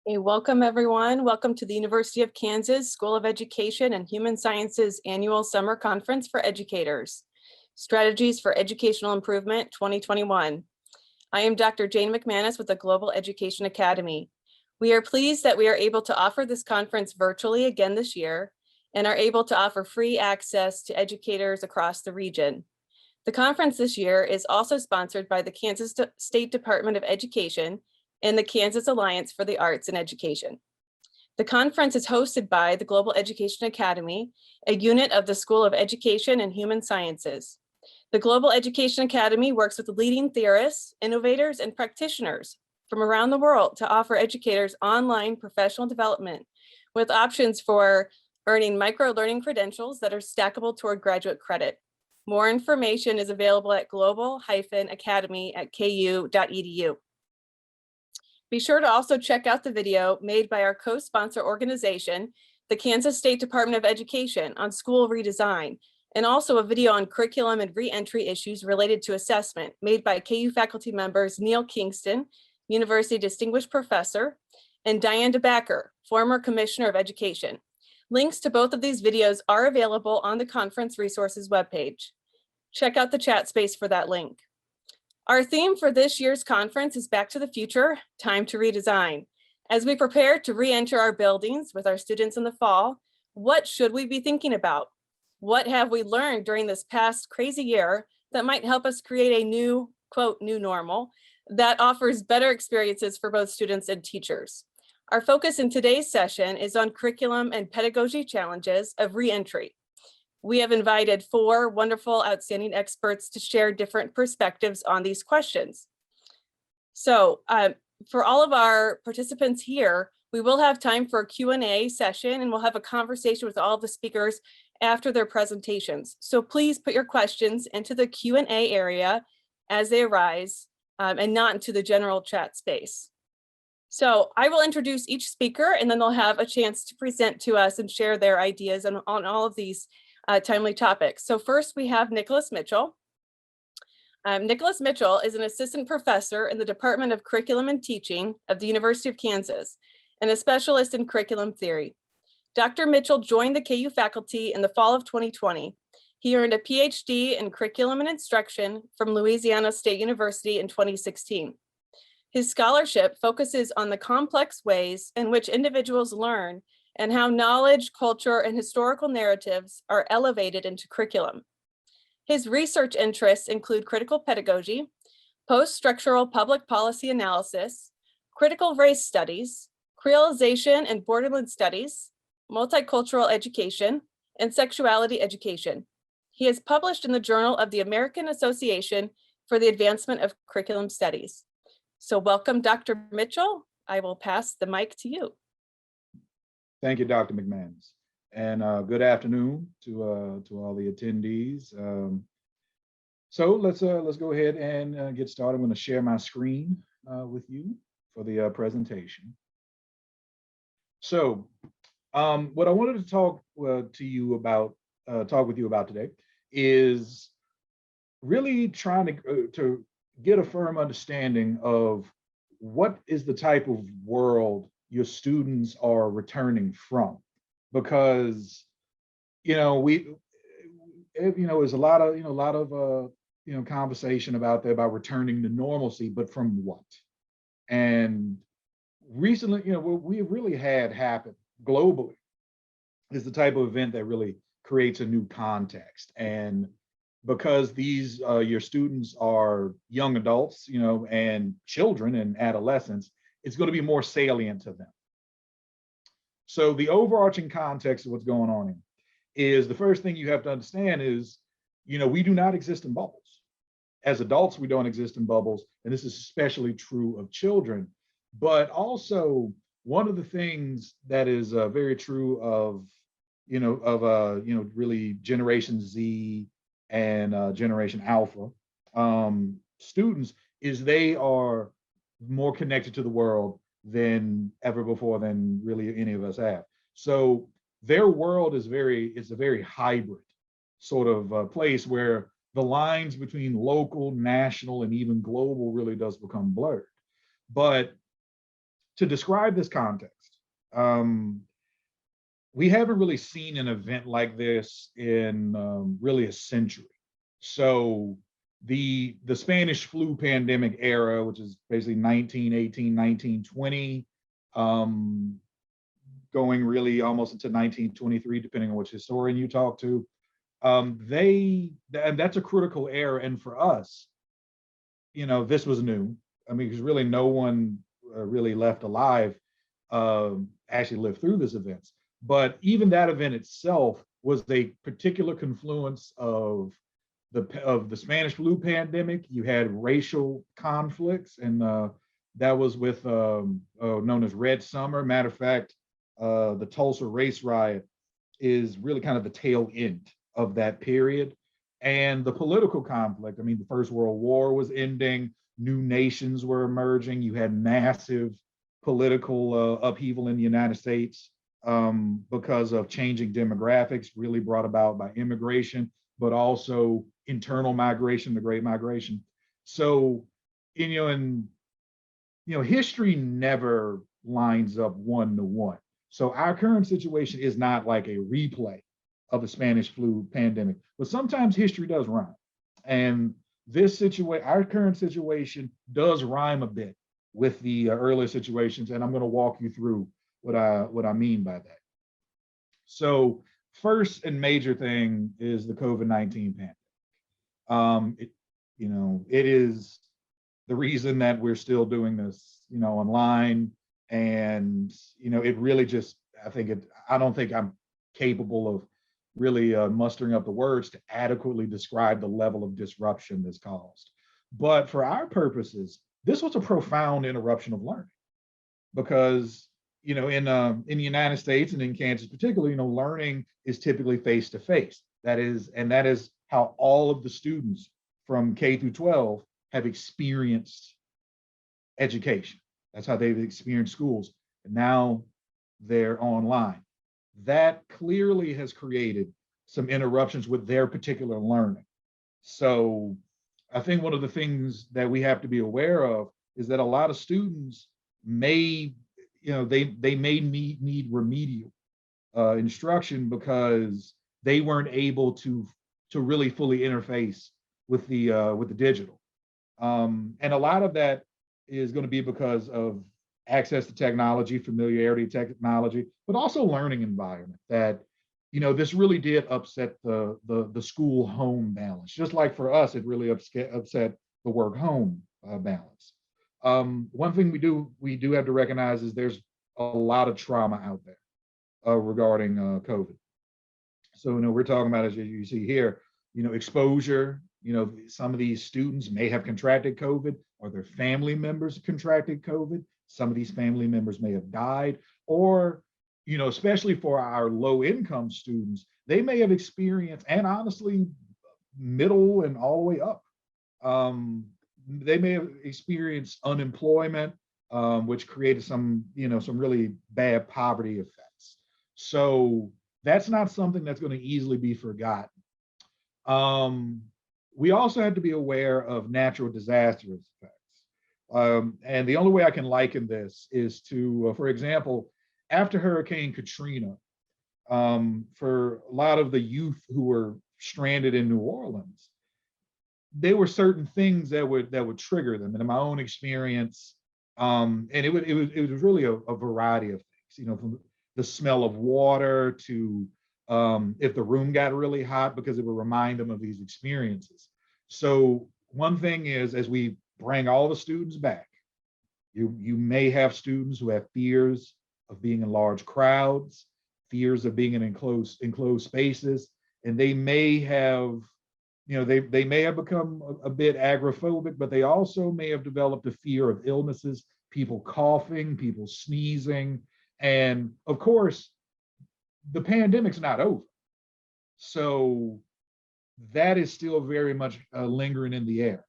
Hey, welcome everyone. Welcome to the University of Kansas School of Education and Human Sciences Annual Summer Conference for Educators, Strategies for Educational Improvement 2021. I am Dr. Jane McManus with the Global Education Academy. We are pleased that we are able to offer this conference virtually again this year and are able to offer free access to educators across the region. The conference this year is also sponsored by the Kansas State Department of Education and the Kansas Alliance for the Arts and Education. The conference is hosted by the Global Education Academy, a unit of the School of Education and Human Sciences. The Global Education Academy works with leading theorists, innovators, and practitioners from around the world to offer educators online professional development with options for earning micro-learning credentials that are stackable toward graduate credit. More information is available at global-academy.ku.edu. Be sure to also check out the video made by our co-sponsor organization, the Kansas State Department of Education, on school redesign, and also a video on curriculum and re-entry issues related to assessment made by KU faculty members Neil Kingston, University Distinguished Professor, and Diane DeBacker, former Commissioner of Education. Links to both of these videos are available on the conference resources webpage. Check out the chat space for that link. Our theme for this year's conference is Back to the Future, Time to Redesign. As we prepare to re-enter our buildings with our students in the fall, what should we be thinking about? What have we learned during this past crazy year that might help us create a new, quote, new normal that offers better experiences for both students and teachers? Our focus in today's session is on curriculum and pedagogy challenges of re-entry. We have invited 4 wonderful, outstanding experts to share different perspectives on these questions. So for all of our participants here, we will have time for a Q&A session, and we'll have a conversation with all of the speakers after their presentations. So please put your questions into the Q&A area as they arise and not into the general chat space. So I will introduce each speaker, and then they'll have a chance to present to us and share their ideas on all of these timely topics. So first we have Nicholas Mitchell. Nicholas Mitchell is an assistant professor in the Department of Curriculum and Teaching of the University of Kansas and a specialist in curriculum theory. Dr. Mitchell joined the KU faculty in the fall of 2020. He earned a PhD in curriculum and instruction from Louisiana State University in 2016. His scholarship focuses on the complex ways in which individuals learn and how knowledge, culture, and historical narratives are elevated into curriculum. His research interests include critical pedagogy, post-structural public policy analysis, critical race studies, creolization and borderland studies, multicultural education, and sexuality education. He has published in the Journal of the American Association for the Advancement of Curriculum Studies. So welcome, Dr. Mitchell. I will pass the mic to you. Thank you, Dr. McManus, and good afternoon to all the attendees. So let's go ahead and get started. I'm going to share my screen with you for the presentation. So what I wanted to talk with you about today is really trying to get a firm understanding of what is the type of world your students are returning from, because there's a lot of conversation about returning to normalcy, but from what? And recently, what we really had happen globally is the type of event that really creates a new context. And because these your students are young adults, and children and adolescents, it's going to be more salient to them. So the overarching context of what's going on here is, the first thing you have to understand is, we do not exist in bubbles. As adults, we don't exist in bubbles, and this is especially true of children. But also, one of the things that is very true of, really Generation Z and Generation Alpha students is they are more connected to the world than ever before, than really any of us have. So their world is a very hybrid sort of place where the lines between local, national, and even global really does become blurred. But to describe this context, we haven't really seen an event like this in really a century. So the Spanish flu pandemic era, which is basically 1918, 1920, going really almost into 1923, depending on which historian you talk to, and that's a critical era. And for us, this was new. I mean, because really no one really left alive actually lived through this event. But even that event itself was a particular confluence of the Spanish flu pandemic. You had racial conflicts, and that was with known as Red Summer. Matter of fact, the Tulsa race riot is really kind of the tail end of that period. And the political conflict, I mean, the First World War was ending, new nations were emerging, you had massive political upheaval in the United States because of changing demographics, really brought about by immigration, but also internal migration, the Great Migration. So, history never lines up one-to-one. So our current situation is not like a replay of the Spanish flu pandemic, but sometimes history does rhyme. And our current situation does rhyme a bit with the earlier situations, and I'm going to walk you through what I mean by that. So first and major thing is the COVID-19 pandemic. It is the reason that we're still doing this, online, and it really just, I don't think I'm capable of really mustering up the words to adequately describe the level of disruption this caused. But for our purposes, this was a profound interruption of learning, because in the United States and in Kansas particularly, learning is typically face-to-face. That is how all of the students from K through 12 have experienced education. That's how they've experienced schools. And now they're online. That clearly has created some interruptions with their particular learning. So I think one of the things that we have to be aware of is that a lot of students may, they may need remedial instruction because they weren't able to really fully interface with the digital. And a lot of that is going to be because of access to technology, familiarity with technology, but also learning environment. That this really did upset the school home balance. Just like for us, it really upset the work home balance. One thing we do have to recognize is there's a lot of trauma out there regarding COVID. So we're talking about, as you see here, exposure. Some of these students may have contracted COVID, or their family members contracted COVID. Some of these family members may have died, or, especially for our low income students, they may have experienced, and honestly, middle and all the way up, they may have experienced unemployment, which created some really bad poverty effects. So that's not something that's going to easily be forgotten. We also have to be aware of natural disaster effects. And the only way I can liken this is to, for example, after Hurricane Katrina, for a lot of the youth who were stranded in New Orleans, there were certain things that would trigger them. And in my own experience, and it was really a variety of things, from the smell of water to if the room got really hot, because it would remind them of these experiences. So one thing is, as we bring all the students back, you may have students who have fears of being in large crowds, fears of being in enclosed spaces, and they may have, they may have become a bit agoraphobic, but they also may have developed a fear of illnesses, people coughing, people sneezing, and of course, the pandemic's not over. So that is still very much lingering in the air.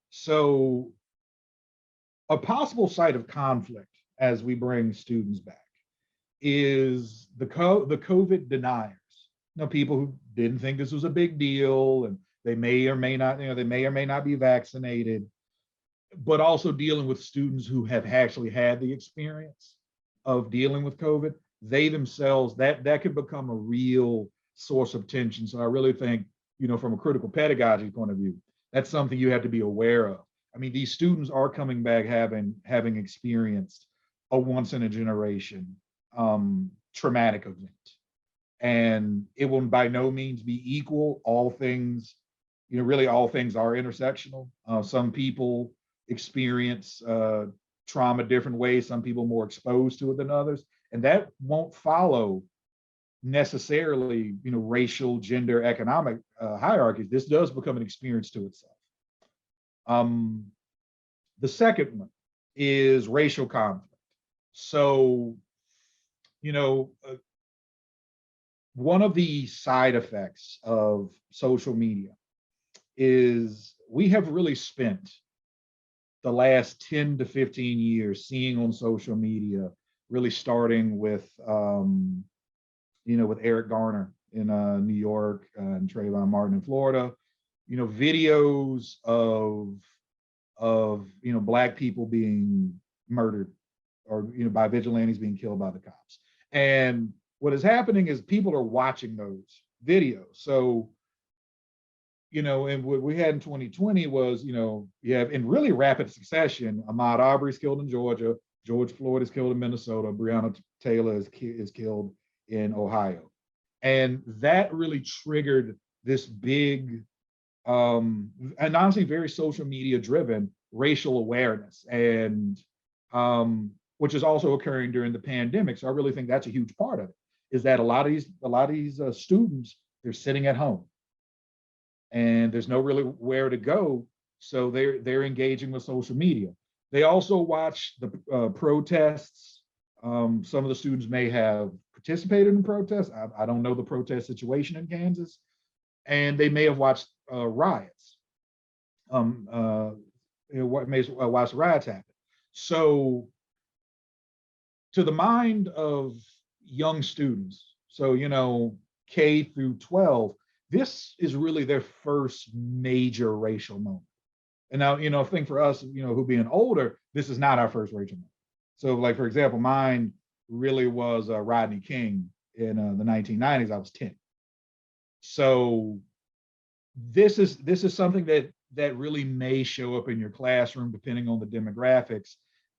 So a possible site of conflict as we bring students back is the COVID deniers. People who didn't think this was a big deal, and they may or may not, they may or may not be vaccinated. but also dealing with students who have actually had the experience of dealing with COVID, they themselves, that could become a real source of tension. So I really think, from a critical pedagogy point of view, that's something you have to be aware of. I mean, these students are coming back having experienced a once in a generation traumatic event. And it will by no means be equal. All things, really all things are intersectional. Some people experience trauma different ways, some people more exposed to it than others. And that won't follow necessarily, racial, gender, economic hierarchies. This does become an experience to itself. The second one is racial conflict. So, one of the side effects of social media is we have really spent the last 10 to 15 years seeing on social media, really starting with, with Eric Garner in New York and Trayvon Martin in Florida, videos of Black people being murdered or, by vigilantes being killed by the cops. And what is happening is people are watching those videos. So, and what we had in 2020 was, you have in really rapid succession, Ahmaud Arbery's killed in Georgia, George Floyd is killed in Minnesota, Breonna Taylor is killed in Ohio. And that really triggered this big, and honestly, very social media driven racial awareness, and which is also occurring during the pandemic. So I really think that's a huge part of it, is that a lot of these students, they're sitting at home and there's no really where to go. So they're engaging with social media. They also watch the protests. Some of the students may have participated in protests. I don't know the protest situation in Kansas. And they may have watched riots. May watch riots happen. So to the mind of young students, so, K through 12, this is really their first major racial moment. And now, I think for us, who being older, this is not our first racial moment. So like, for example, mine really was Rodney King in the 1990s. I was 10. So this is something that really may show up in your classroom depending on the demographics.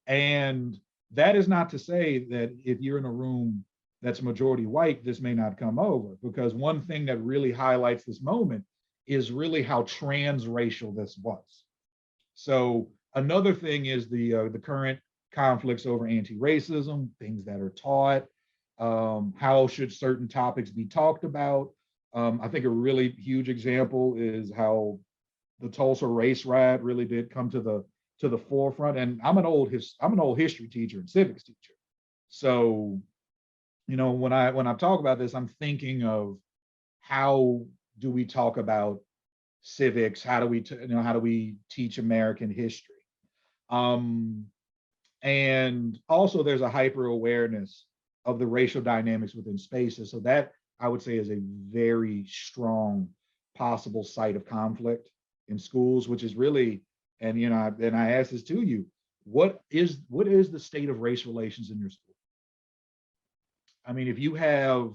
And that is not to say that if you're in a room that's majority white, this may not come over, because one thing that really highlights this moment is really how transracial this was. So another thing is the current conflicts over anti-racism, things that are taught, how should certain topics be talked about. I think a really huge example is how the Tulsa race riot really did come to the forefront. And I'm an old history teacher and civics teacher. So, when I talk about this, I'm thinking of how do we talk about civics? How do we teach American history? And also there's a hyper awareness of the racial dynamics within spaces. So that, I would say, is a very strong possible site of conflict in schools, which is really, and I ask this to you, what is the state of race relations in your school? I mean, if you have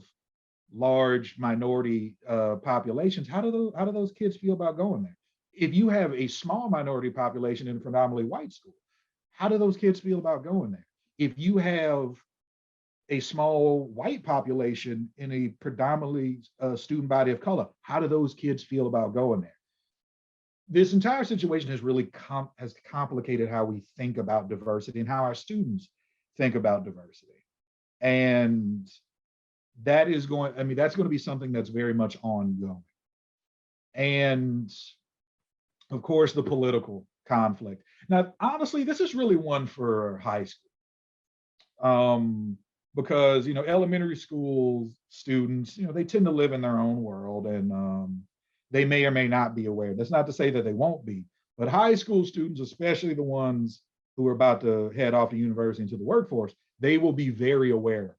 large minority populations, how do those kids feel about going there? If you have a small minority population in a predominantly white school, how do those kids feel about going there? If you have a small white population in a predominantly student body of color, how do those kids feel about going there? This entire situation has really complicated how we think about diversity and how our students think about diversity. And that's going to be something that's very much ongoing. And of course, the political conflict. Now, honestly, this is really one for high school. Because, elementary school students, they tend to live in their own world, and they may or may not be aware. That's not to say that they won't be, but high school students, especially the ones who are about to head off to university into the workforce, they will be very aware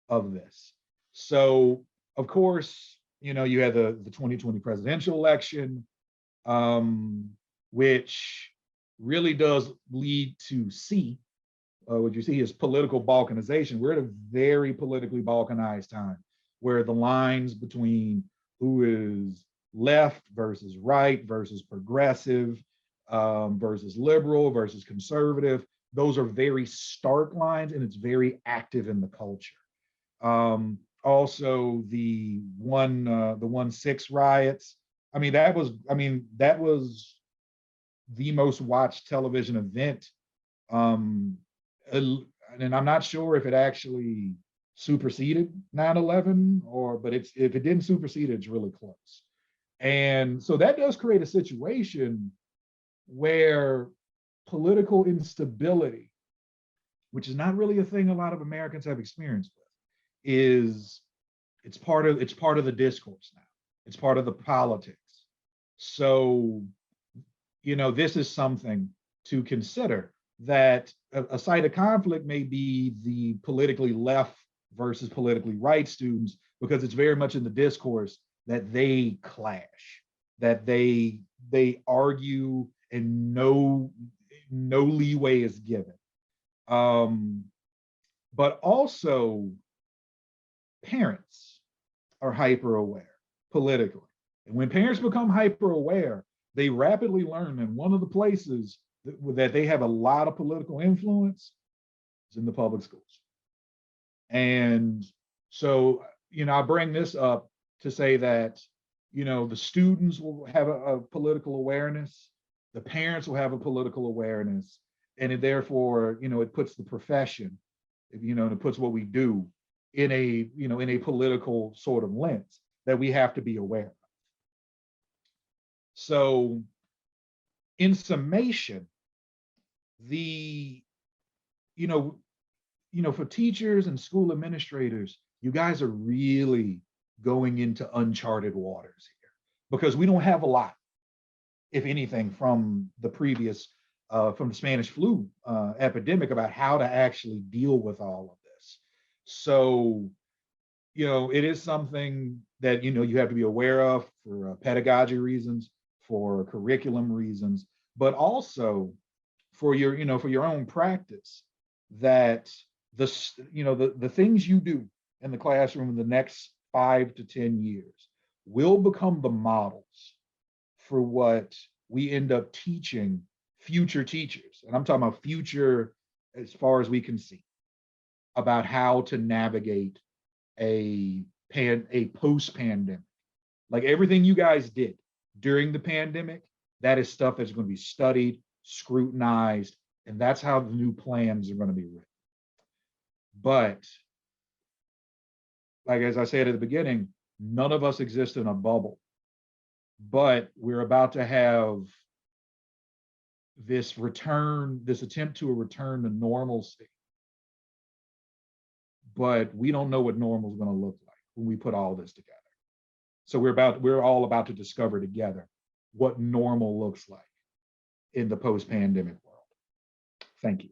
of this. So, of course, you had the 2020 presidential election, which really does lead to C. What you see is political balkanization. We're at a very politically balkanized time where the lines between who is left versus right versus progressive versus liberal versus conservative, those are very stark lines, and it's very active in the culture. Also, the 1/6 riots. That was the most watched television event. And I'm not sure if it actually superseded 9/11 but if it didn't supersede it, it's really close. And so that does create a situation where political instability, which is not really a thing a lot of Americans have experience with, it's part of the discourse now. It's part of the politics. So, this is something to consider, that a site of conflict may be the politically left versus politically right students, because it's very much in the discourse that they clash, that they argue, and no leeway is given. But also, parents are hyper aware politically. And when parents become hyper aware, they rapidly learn that one of the places that they have a lot of political influence is in the public schools. And so, I bring this up to say that, the students will have a political awareness, the parents will have a political awareness, and therefore, it puts the profession, it puts what we do in a political sort of lens that we have to be aware of. So, in summation, for teachers and school administrators, you guys are really going into uncharted waters here, because we don't have a lot, if anything, from the Spanish flu epidemic about how to actually deal with all of this. So, it is something that, you have to be aware of for pedagogy reasons, for curriculum reasons, but also for your own practice, that the things you do in the classroom in the next 5 to 10 years will become the models for what we end up teaching future teachers. And I'm talking about future as far as we can see, about how to navigate a post-pandemic. Like everything you guys did during the pandemic, that is stuff that's going to be studied, scrutinized, and that's how the new plans are going to be written. But, like as I said at the beginning, none of us exist in a bubble. But we're about to have this attempt to a return to normalcy. But we don't know what normal is going to look like when we put all this together. So we're all about to discover together what normal looks like in the post-pandemic world. Thank you.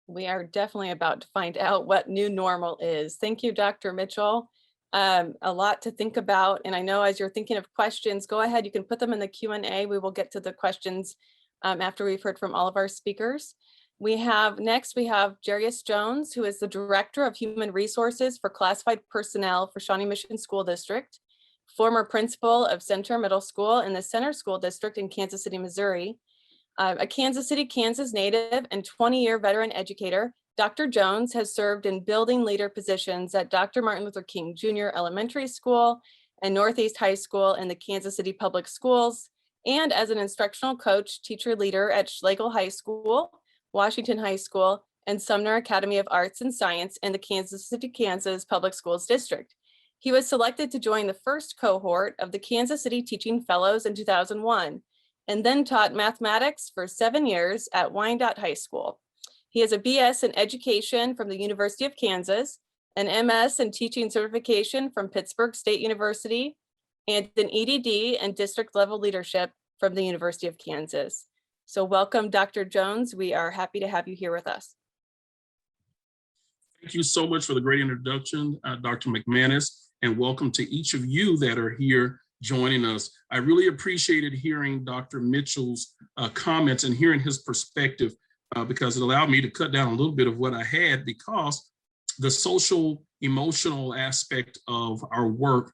We are definitely about to find out what new normal is. Thank you, Dr. Mitchell. A lot to think about. And I know as you're thinking of questions, go ahead, you can put them in the Q&A. We will get to the questions after we've heard from all of our speakers. Next, we have Jarius Jones, who is the Director of Human Resources for Classified Personnel for Shawnee Mission School District, former principal of Center Middle School in the Center School District in Kansas City, Missouri. A Kansas City, Kansas native and 20-year veteran educator, Dr. Jones has served in building leader positions at Dr. Martin Luther King Jr. Elementary School and Northeast High School in the Kansas City Public Schools, and as an instructional coach, teacher leader at Schlegel High School, Washington High School, and Sumner Academy of Arts and Science in the Kansas City, Kansas Public Schools District. He was selected to join the first cohort of the Kansas City Teaching Fellows in 2001, and then taught mathematics for 7 years at Wyandotte High School. He has a BS in education from the University of Kansas, an MS in teaching certification from Pittsburgh State University, and an EDD and district level leadership from the University of Kansas. So welcome, Dr. Jones. We are happy to have you here with us. Thank you so much for the great introduction, Dr. McManus, and welcome to each of you that are here joining us. I really appreciated hearing Dr. Mitchell's comments and hearing his perspective because it allowed me to cut down a little bit of what I had, because the social emotional aspect of our work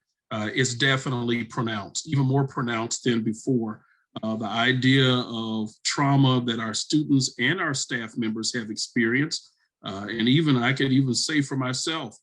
is definitely pronounced, even more pronounced than before. The idea of trauma that our students and our staff members have experienced, and even I could even say for myself,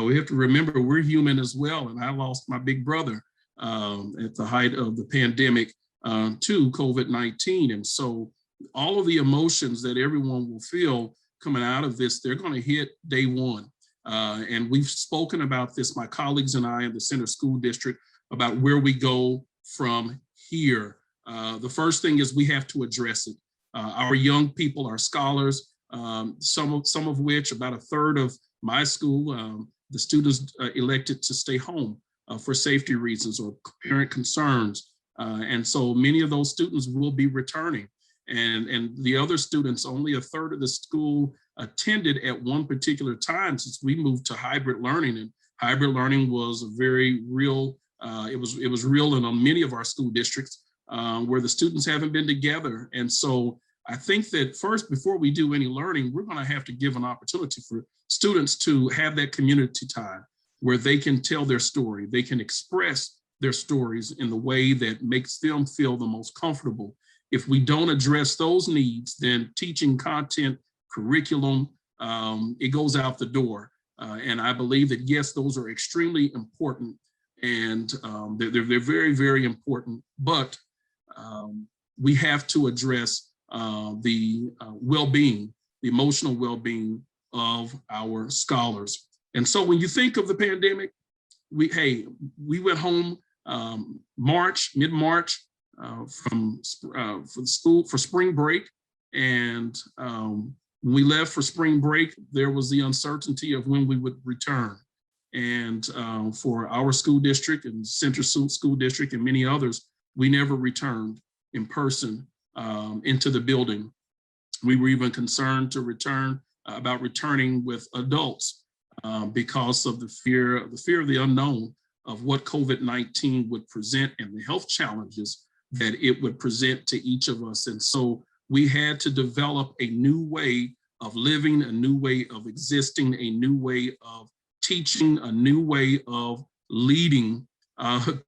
we have to remember we're human as well. And I lost my big brother at the height of the pandemic to COVID-19. And so all of the emotions that everyone will feel coming out of this, they're going to hit day one. And we've spoken about this, my colleagues and I in the Center School District, about where we go from here. The first thing is we have to address it. Our young people, our scholars, some of which, about a third of my school, the students elected to stay home for safety reasons or parent concerns. And so many of those students will be returning. And the other students, only a third of the school attended at one particular time since we moved to hybrid learning. And hybrid learning was a very real, it was real in many of our school districts where the students haven't been together. And so I think that first, before we do any learning, we're going to have to give an opportunity for students to have that community time where they can tell their story, they can express their stories in the way that makes them feel the most comfortable. If we don't address those needs, then teaching content, curriculum, it goes out the door. And I believe that, yes, those are extremely important, and they're very, very important, but we have to address the well-being, the emotional well-being of our scholars. And so when you think of the pandemic, we went home mid-March for school for spring break. And when we left for spring break, there was the uncertainty of when we would return. And for our school district and Central School District and many others, we never returned in person into the building. We were even concerned to return about returning with adults because of the fear of the unknown of what COVID-19 would present and the health challenges that it would present to each of us. And so we had to develop a new way of living, a new way of existing, a new way of teaching, a new way of leading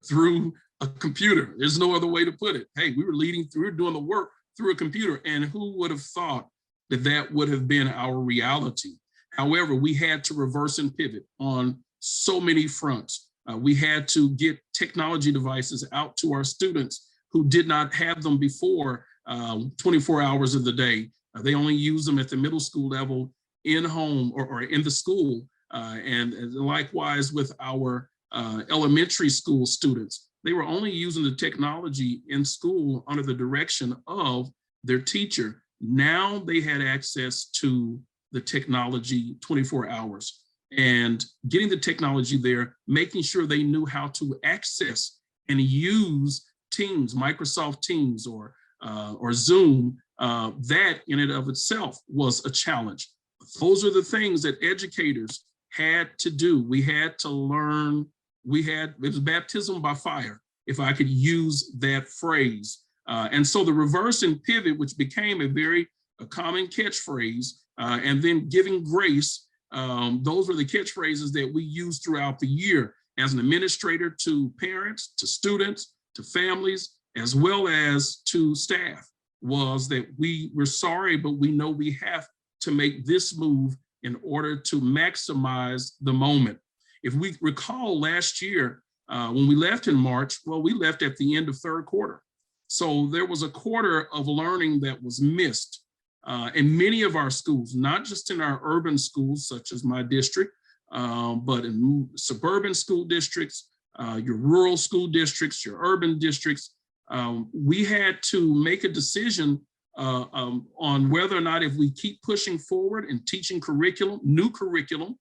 through a computer. There's no other way to put it. Hey, we were doing the work through a computer, and who would have thought that that would have been our reality? However, we had to reverse and pivot on so many fronts. We had to get technology devices out to our students who did not have them before 24 hours of the day. They only use them at the middle school level in home or in the school. And likewise with our elementary school students, they were only using the technology in school under the direction of their teacher. Now they had access to the technology 24 hours, and getting the technology there, making sure they knew how to access and use Teams, Microsoft Teams or Zoom, that in and of itself was a challenge. Those are the things that educators had to do. We had to learn. It was baptism by fire, if I could use that phrase. And so the reverse and pivot, which became a common catchphrase, and then giving grace, those were the catchphrases that we used throughout the year as an administrator to parents, to students, to families, as well as to staff, was that we're sorry, but we know we have to make this move in order to maximize the moment. If we recall last year, when we left in March, well, we left at the end of third quarter. So there was a quarter of learning that was missed in many of our schools, not just in our urban schools, such as my district, but in suburban school districts, your rural school districts, your urban districts. We had to make a decision on whether or not, if we keep pushing forward and teaching new curriculum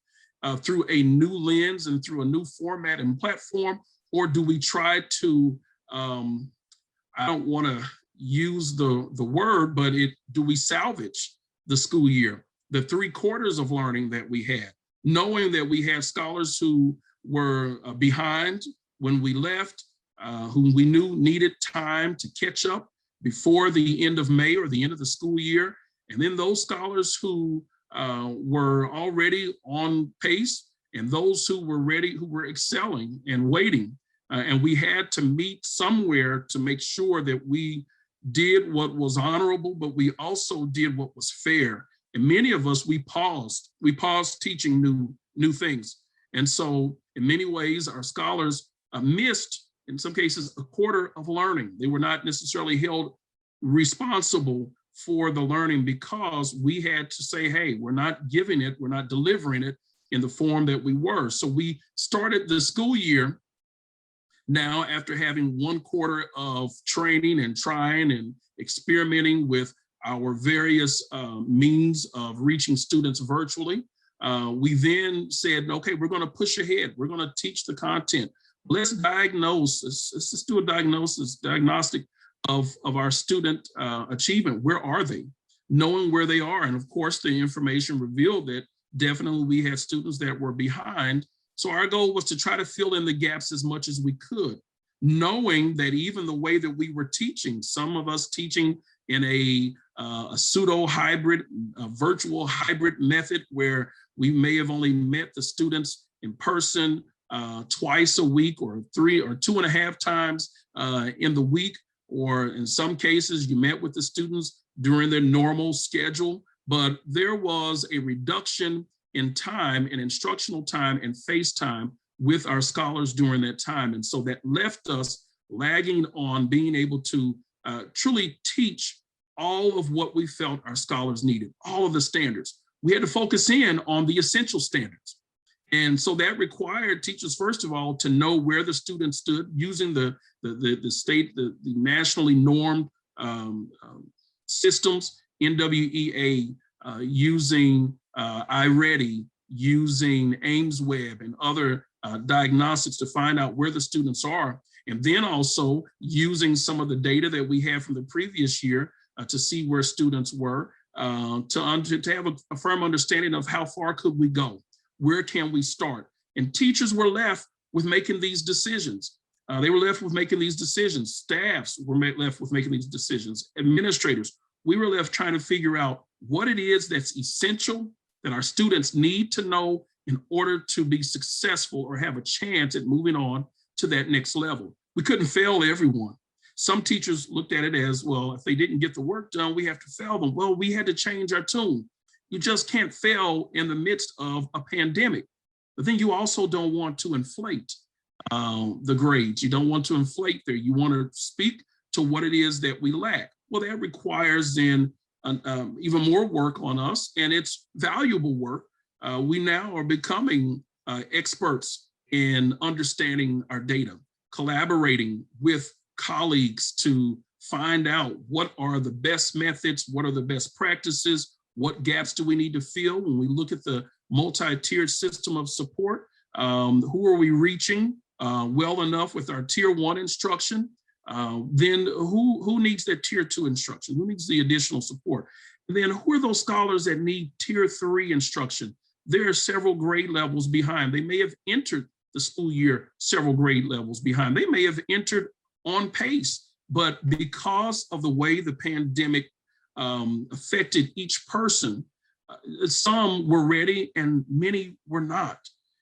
through a new lens and through a new format and platform, or do we try to, I don't want to use the word, but do we salvage the school year, the 3 quarters of learning that we had, knowing that we had scholars who were behind when we left, whom we knew needed time to catch up before the end of May or the end of the school year. And then those scholars who were already on pace and those who were ready, who were excelling and waiting. And we had to meet somewhere to make sure that we did what was honorable, but we also did what was fair. And many of us, we paused teaching new things. And so in many ways, our scholars missed, in some cases, a quarter of learning. They were not necessarily held responsible for the learning because we had to say, hey, we're not giving it, we're not delivering it in the form that we were. So we started the school year now after having 1 quarter of training and trying and experimenting with our various means of reaching students virtually. We then said, okay, we're going to push ahead. We're going to teach the content. Let's diagnose, let's just do a diagnostic of our student achievement. Where are they? Knowing where they are. And of course, the information revealed that definitely we had students that were behind. So our goal was to try to fill in the gaps as much as we could, knowing that even the way that we were teaching, some of us teaching in a pseudo hybrid, virtual hybrid method where we may have only met the students in person twice a week or 3 or 2.5 times in the week, or in some cases you met with the students during their normal schedule, but there was a reduction in time and instructional time and face time with our scholars during that time. And so that left us lagging on being able to truly teach all of what we felt our scholars needed, all of the standards. We had to focus in on the essential standards. And so that required teachers, first of all, to know where the students stood using the nationally normed systems, NWEA, using iReady, using AimsWeb and other diagnostics to find out where the students are. And then also using some of the data that we had from the previous year to see where students were, to have a firm understanding of how far could we go? Where can we start? And teachers were left with making these decisions. They were left with making these decisions. Staffs were left with making these decisions. Administrators, we were left trying to figure out what it is that's essential that our students need to know in order to be successful or have a chance at moving on to that next level. We couldn't fail everyone. Some teachers looked at it as, well, if they didn't get the work done, we have to fail them. Well, we had to change our tune. You just can't fail in the midst of a pandemic. But then you also don't want to inflate the grades. You don't want to inflate there. You want to speak to what it is that we lack. Well, that requires then even more work on us, and it's valuable work. We now are becoming experts in understanding our data, collaborating with colleagues to find out what are the best methods, what are the best practices, what gaps do we need to fill when we look at the multi-tiered system of support. Who are we reaching well enough with our tier 1 instruction? Then who needs that tier 2 instruction? Who needs the additional support? And then who are those scholars that need tier 3 instruction? There are several grade levels behind. They may have entered the school year several grade levels behind. They may have entered on pace, but because of the way the pandemic affected each person, some were ready and many were not.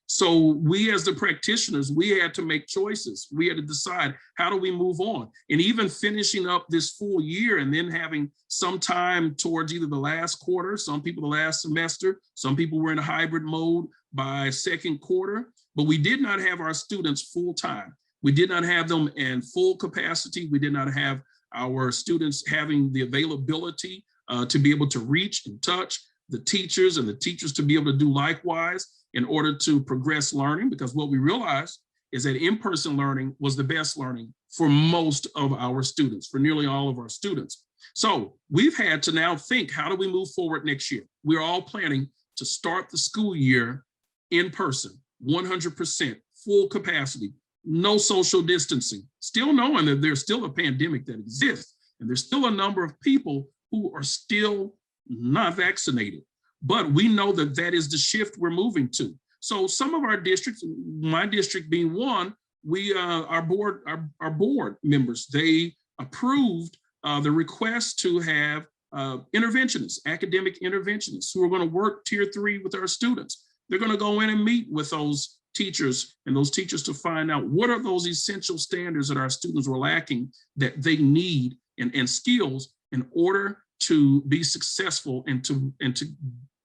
So we as the practitioners, we had to make choices. We had to decide, how do we move on? And even finishing up this full year and then having some time towards either the last quarter, some people the last semester, some people were in a hybrid mode by second quarter, but we did not have our students full time. We did not have them in full capacity. We did not have our students having the availability to be able to reach and touch the teachers, and the teachers to be able to do likewise in order to progress learning, because what we realized is that in-person learning was the best learning for most of our students, for nearly all of our students. So we've had to now think, how do we move forward next year? We're all planning to start the school year in person, 100%, full capacity, no social distancing, still knowing that there's still a pandemic that exists, and there's still a number of people who are still not vaccinated. But we know that that is the shift we're moving to. So some of our districts, my district being one, our board members, they approved the request to have interventionists, academic interventionists who are going to work tier 3 with our students. They're going to go in and meet with those teachers and those teachers to find out what are those essential standards that our students were lacking that they need and skills in order to be successful and to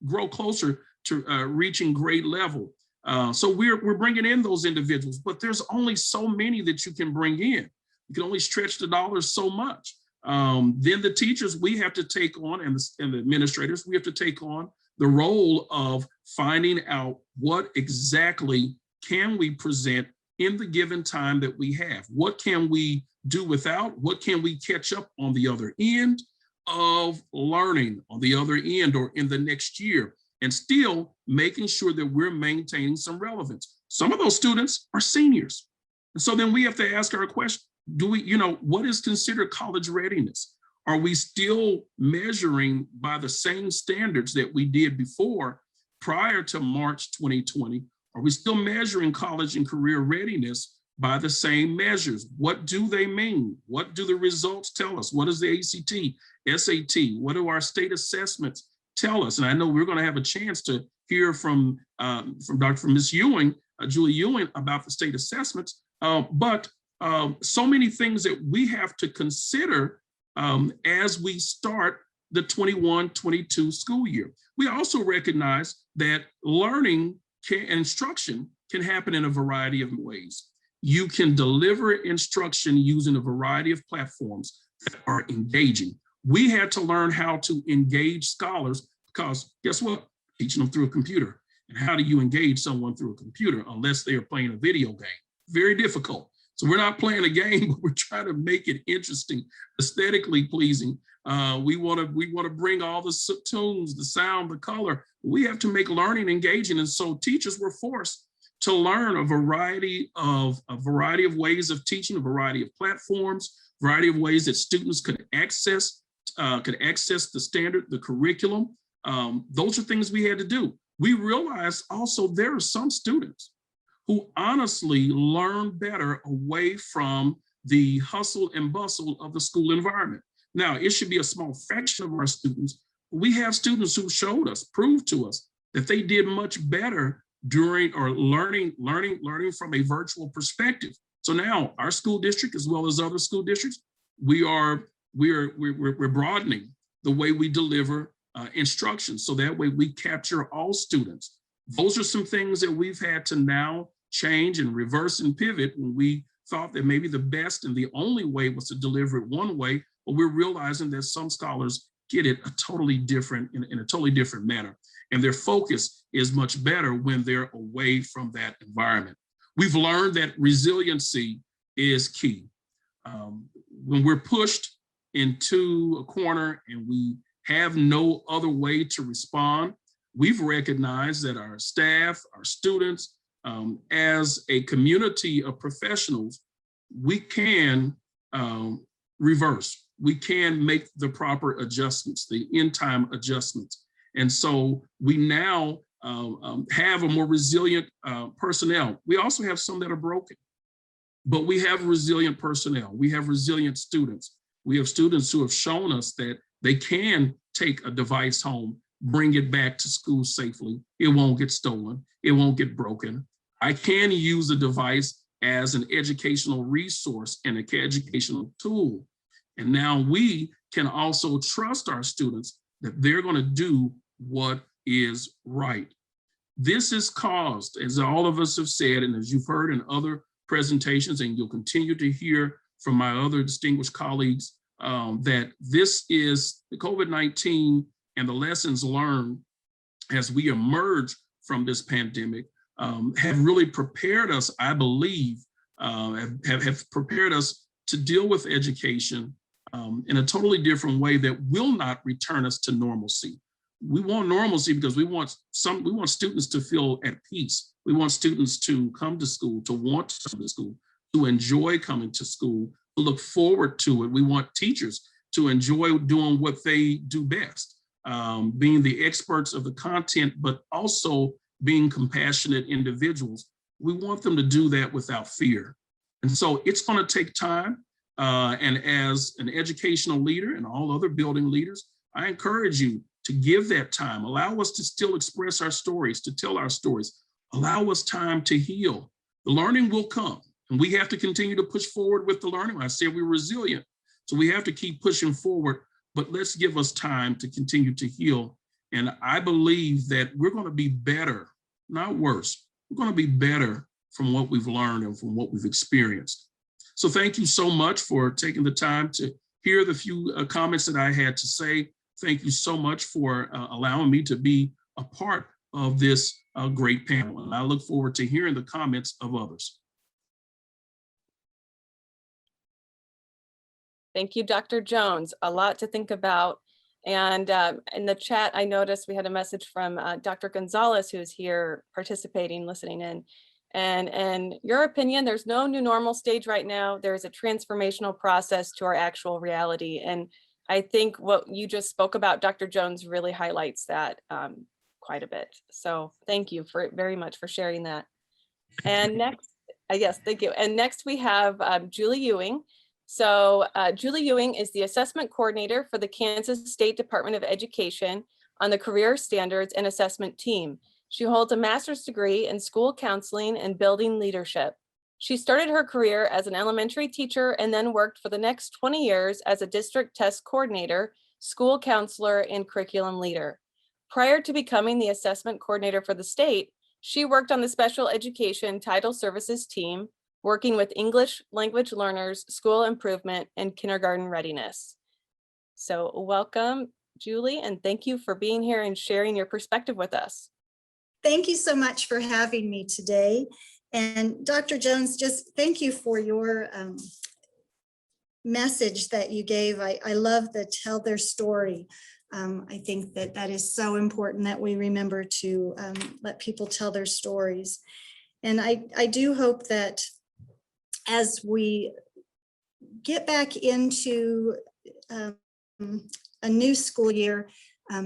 grow closer to reaching grade level. So we're bringing in those individuals, but there's only so many that you can bring in. You can only stretch the dollars so much. Then the teachers, we have to take on, and the administrators, we have to take on the role of finding out what exactly can we present in the given time that we have. What can we do without? What can we catch up on the other end of learning, on the other end or in the next year, and still making sure that we're maintaining some relevance. Some of those students are seniors. And so then we have to ask our question, what is considered college readiness? Are we still measuring by the same standards that we did before, prior to March 2020? Are we still measuring college and career readiness by the same measures? What do they mean? What do the results tell us? What is the ACT, SAT? What do our state assessments tell us? And I know we're going to have a chance to hear from Miss Ewing, Julie Ewing, about the state assessments. But so many things that we have to consider as we start the 21-22 school year. We also recognize that learning and instruction can happen in a variety of ways. You can deliver instruction using a variety of platforms that are engaging. We had to learn how to engage scholars because guess what? Teaching them through a computer. And how do you engage someone through a computer unless they are playing a video game? Very difficult. So we're not playing a game, but we're trying to make it interesting, aesthetically pleasing. We want to bring all the tunes, the sound, the color. We have to make learning engaging, and so teachers were forced to learn a variety of ways of teaching, a variety of platforms, a variety of ways that students could access the standard, the curriculum. Those are things we had to do. We realized also there are some students who honestly learn better away from the hustle and bustle of the school environment. Now, it should be a small fraction of our students. We have students who showed us, proved to us that they did much better during or learning from a virtual perspective. So now our school district, as well as other school districts, we're broadening the way we deliver instruction. So that way we capture all students. Those are some things that we've had to now change and reverse and pivot when we thought that maybe the best and the only way was to deliver it one way, but we're realizing that some scholars get it in a totally different manner. And their focus is much better when they're away from that environment. We've learned that resiliency is key. When we're pushed into a corner and we have no other way to respond, we've recognized that our staff, our students, as a community of professionals, we can reverse. We can make the proper adjustments, the in-time adjustments. And so we now have a more resilient personnel. We also have some that are broken, but we have resilient personnel. We have resilient students. We have students who have shown us that they can take a device home, bring it back to school safely. It won't get stolen. It won't get broken. I can use a device as an educational resource and an educational tool. And now we can also trust our students that they're going to do what is right. This is caused, as all of us have said, and as you've heard in other presentations, and you'll continue to hear from my other distinguished colleagues, that this is the COVID-19 and the lessons learned as we emerge from this pandemic have really prepared us, I believe, have prepared us to deal with education in a totally different way that will not return us to normalcy. We want normalcy because we want students to feel at peace. We want students to come to school, to want to come to school, to enjoy coming to school, to look forward to it. We want teachers to enjoy doing what they do best, being the experts of the content, but also being compassionate individuals. We want them to do that without fear. And so it's going to take time. And as an educational leader and all other building leaders, I encourage you to give that time. Allow us to still express our stories, to tell our stories. Allow us time to heal. The learning will come, and we have to continue to push forward with the learning. I said we're resilient, so we have to keep pushing forward, but let's give us time to continue to heal. And I believe that we're going to be better, not worse. We're going to be better from what we've learned and from what we've experienced. So thank you so much for taking the time to hear the few comments that I had to say. Thank you so much for allowing me to be a part of this great panel. And I look forward to hearing the comments of others. Thank you, Dr. Jones. A lot to think about. And in the chat, I noticed we had a message from Dr. Gonzalez, who's here participating, listening in. And in your opinion, there's no new normal stage right now. There's a transformational process to our actual reality. And I think what you just spoke about, Dr. Jones, really highlights that quite a bit. So thank you very much for sharing that. And next, yes, thank you. And next we have Julie Ewing. So Julie Ewing is the assessment coordinator for the Kansas State Department of Education on the Career Standards and Assessment team. She holds a master's degree in school counseling and building leadership. She started her career as an elementary teacher and then worked for the next 20 years as a district test coordinator, school counselor, and curriculum leader. Prior to becoming the assessment coordinator for the state, she worked on the special education title services team, working with English language learners, school improvement, and kindergarten readiness. So welcome, Julie, and thank you for being here and sharing your perspective with us. Thank you so much for having me today. And Dr. Jones, just thank you for your message that you gave. I love the tell their story. I think that that is so important that we remember to let people tell their stories. And I do hope that as we get back into a new school year,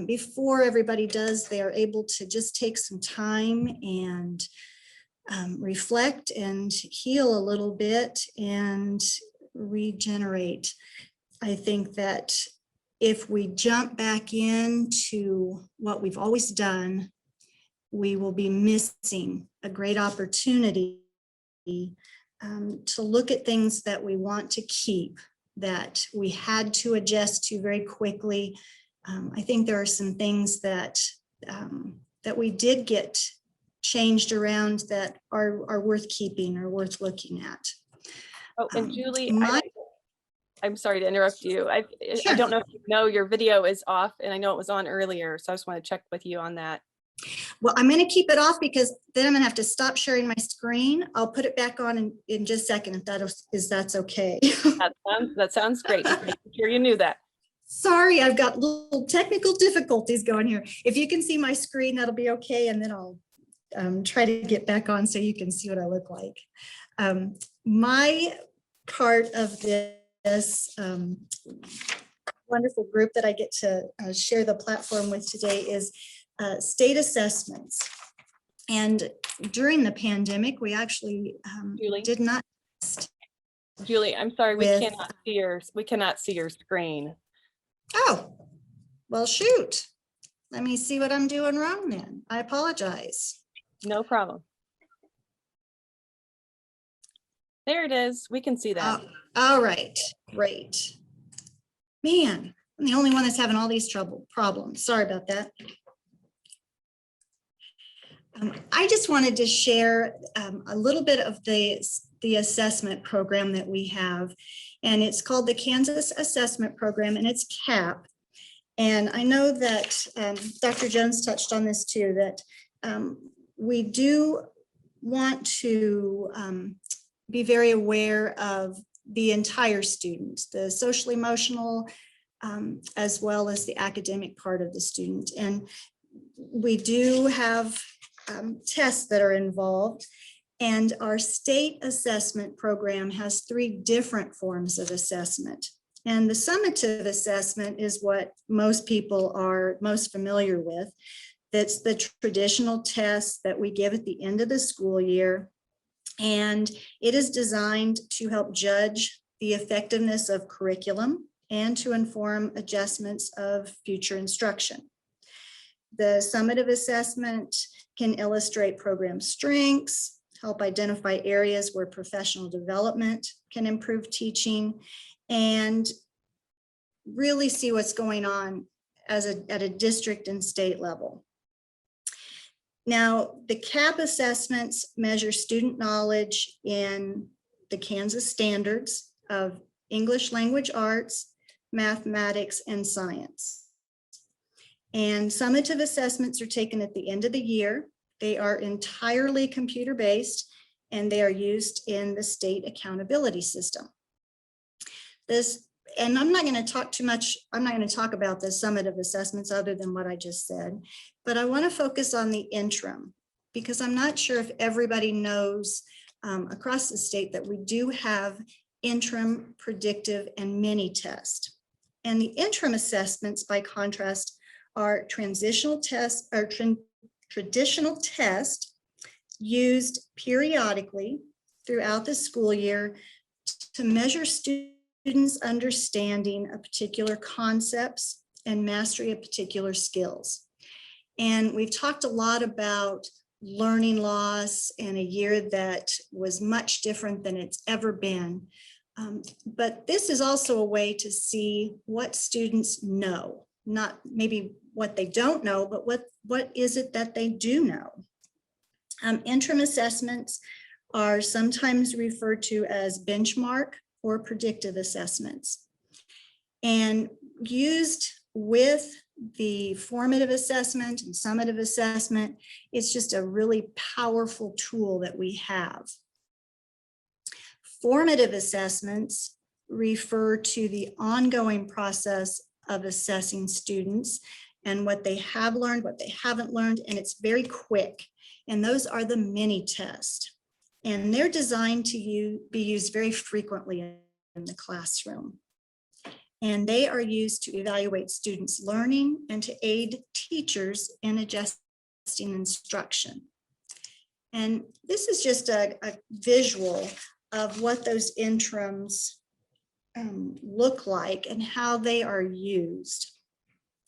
before everybody does, they are able to just take some time and reflect and heal a little bit and regenerate. I think that if we jump back into what we've always done, we will be missing a great opportunity to look at things that we want to keep, that we had to adjust to very quickly. I think there are some things that that we did get changed around that are worth keeping or worth looking at. Oh, and Julie, My I'm sorry to interrupt you. Sure. I don't know if you know your video is off, and I know it was on earlier, so I just want to check with you on that. Well, I'm going to keep it off because then I'm going to have to stop sharing my screen. I'll put it back on in just a second if that's okay. That sounds great. Just making sure you knew that. Sorry, I've got little technical difficulties going here. If you can see my screen, that'll be okay, and then I'll try to get back on so you can see what I look like. My part of this wonderful group that I get to share the platform with today is state assessments. And during the pandemic, we actually did not. Julie, I'm sorry, we cannot see your screen. Oh, well, shoot. Let me see what I'm doing wrong then. I apologize. No problem. There it is. We can see that. All right, great. Man, I'm the only one that's having all these problems. Sorry about that. I just wanted to share a little bit of the assessment program that we have, and it's called the Kansas Assessment Program, and it's CAP. And I know that Dr. Jones touched on this too, that we do want to be very aware of the entire student, the social emotional, as well as the academic part of the student. And we do have tests that are involved, and our state assessment program has 3 different forms of assessment. And the summative assessment is what most people are most familiar with. That's the traditional test that we give at the end of the school year. And it is designed to help judge the effectiveness of curriculum and to inform adjustments of future instruction. The summative assessment can illustrate program strengths, help identify areas where professional development can improve teaching, and really see what's going on at a district and state level. Now, the CAP assessments measure student knowledge in the Kansas standards of English language arts, mathematics, and science. And summative assessments are taken at the end of the year. They are entirely computer-based, and they are used in the state accountability system. And I'm not going to talk too much, I'm not going to talk about the summative assessments other than what I just said, but I want to focus on the interim, because I'm not sure if everybody knows across the state that we do have interim, predictive, and mini test. And the interim assessments, by contrast, are transitional tests or traditional tests used periodically throughout the school year to measure students' understanding of particular concepts and mastery of particular skills. And we've talked a lot about learning loss in a year that was much different than it's ever been. But this is also a way to see what students know, not maybe what they don't know, but what is it that they do know. Interim assessments are sometimes referred to as benchmark or predictive assessments. And used with the formative assessment and summative assessment, it's just a really powerful tool that we have. Formative assessments refer to the ongoing process of assessing students and what they have learned, what they haven't learned, and it's very quick. And those are the mini tests. And they're designed to be used very frequently in the classroom. And they are used to evaluate students' learning and to aid teachers in adjusting instruction. And this is just a visual of what those interims look like and how they are used.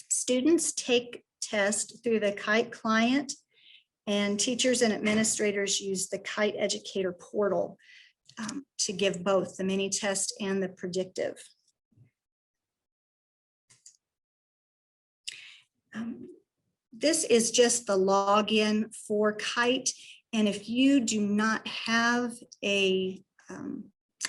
Students take tests through the Kite client, and teachers and administrators use the Kite Educator portal to give both the mini test and the predictive. This is just the login for Kite, and if you do not have a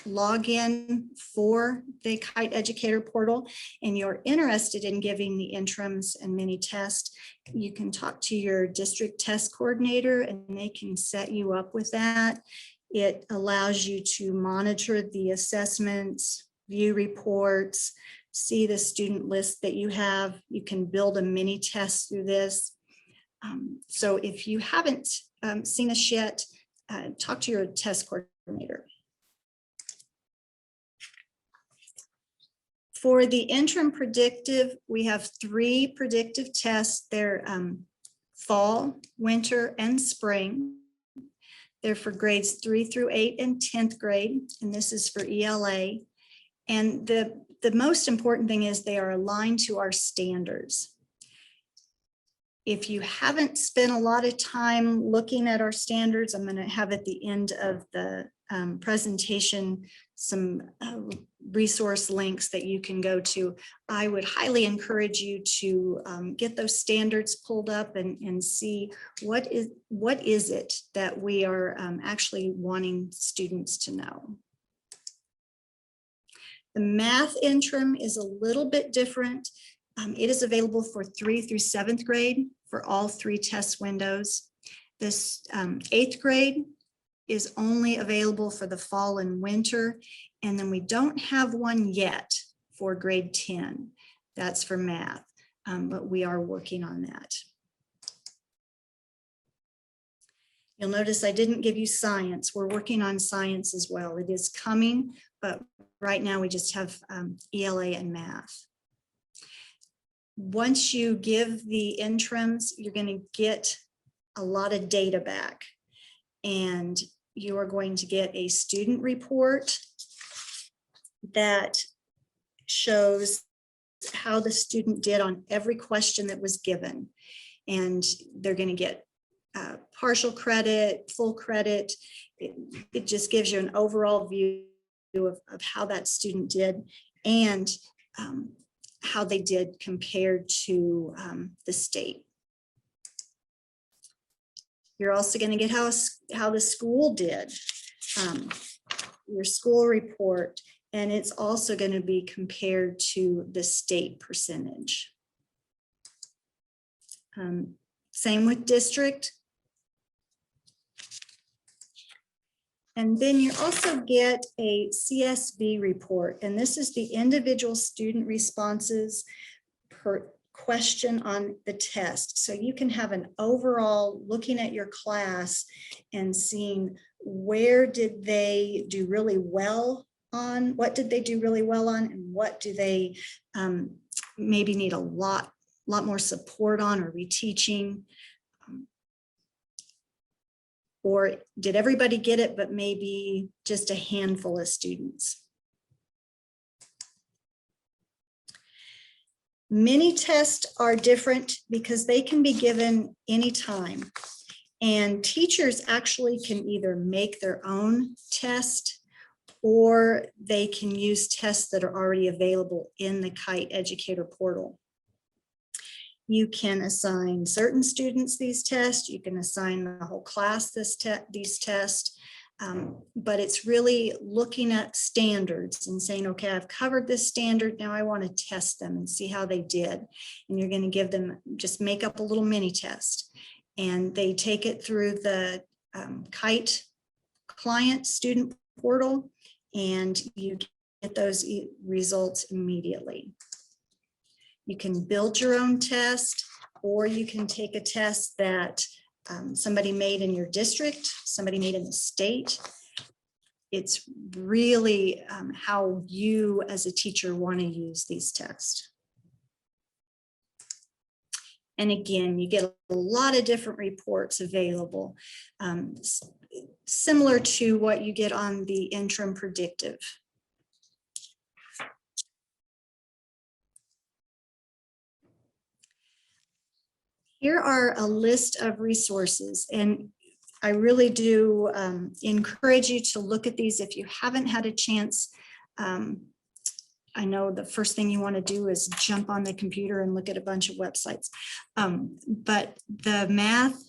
login for the Kite Educator portal and you're interested in giving the interims and mini test, you can talk to your district test coordinator and they can set you up with that. It allows you to monitor the assessments, view reports, see the student list that you have. You can build a mini test through this. So if you haven't seen us yet, talk to your test coordinator. For the interim predictive, we have 3 predictive tests. They're fall, winter, and spring. They're for grades 3 through 8 and 10th grade, and this is for ELA. And the most important thing is they are aligned to our standards. If you haven't spent a lot of time looking at our standards, I'm going to have at the end of the presentation some resource links that you can go to. I would highly encourage you to get those standards pulled up and see what is it that we are actually wanting students to know. The math interim is a little bit different. It is available for 3 through 7th grade for all 3 test windows. This 8th grade is only available for the fall and winter. And then we don't have one yet for grade 10. That's for math, but we are working on that. You'll notice I didn't give you science. We're working on science as well. It is coming, but right now we just have ELA and math. Once you give the interims, you're going to get a lot of data back. And you are going to get a student report that shows how the student did on every question that was given. And they're going to get partial credit, full credit. It just gives you an overall view of how that student did and how they did compared to the state. You're also going to get how the school did, your school report, and it's also going to be compared to the state percentage. Same with district. And then you also get a CSV report, and this is the individual student responses per question on the test. So you can have an overall looking at your class and seeing where did they do really well on, what did they do really well on, and what do they maybe need a lot more support on or reteaching. Or did everybody get it, but maybe just a handful of students? Mini tests are different because they can be given anytime. And teachers actually can either make their own test or they can use tests that are already available in the Kite Educator portal. You can assign certain students these tests. You can assign the whole class these tests. But it's really looking at standards and saying, okay, I've covered this standard. Now I want to test them and see how they did. And you're going to give them, just make up a little mini test. And they take it through the Kite client student portal, and you get those results immediately. You can build your own test, or you can take a test that somebody made in your district, somebody made in the state. It's really how you as a teacher want to use these tests. And again, you get a lot of different reports available, similar to what you get on the interim predictive. Here are a list of resources, and I really do encourage you to look at these if you haven't had a chance. I know the first thing you want to do is jump on the computer and look at a bunch of websites, but the math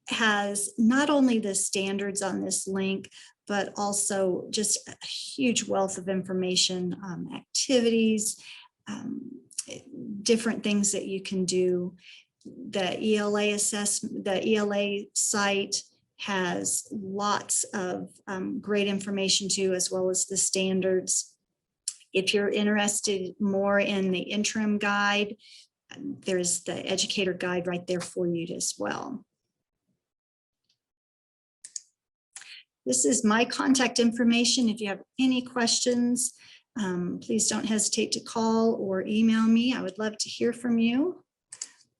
has not only the standards on this link, but also just a huge wealth of information, activities, different things that you can do. The ELA assessment, the ELA site has lots of great information too, as well as the standards. If you're interested more in the interim guide, there's the educator guide right there for you as well. This is my contact information. If you have any questions, please don't hesitate to call or email me. I would love to hear from you.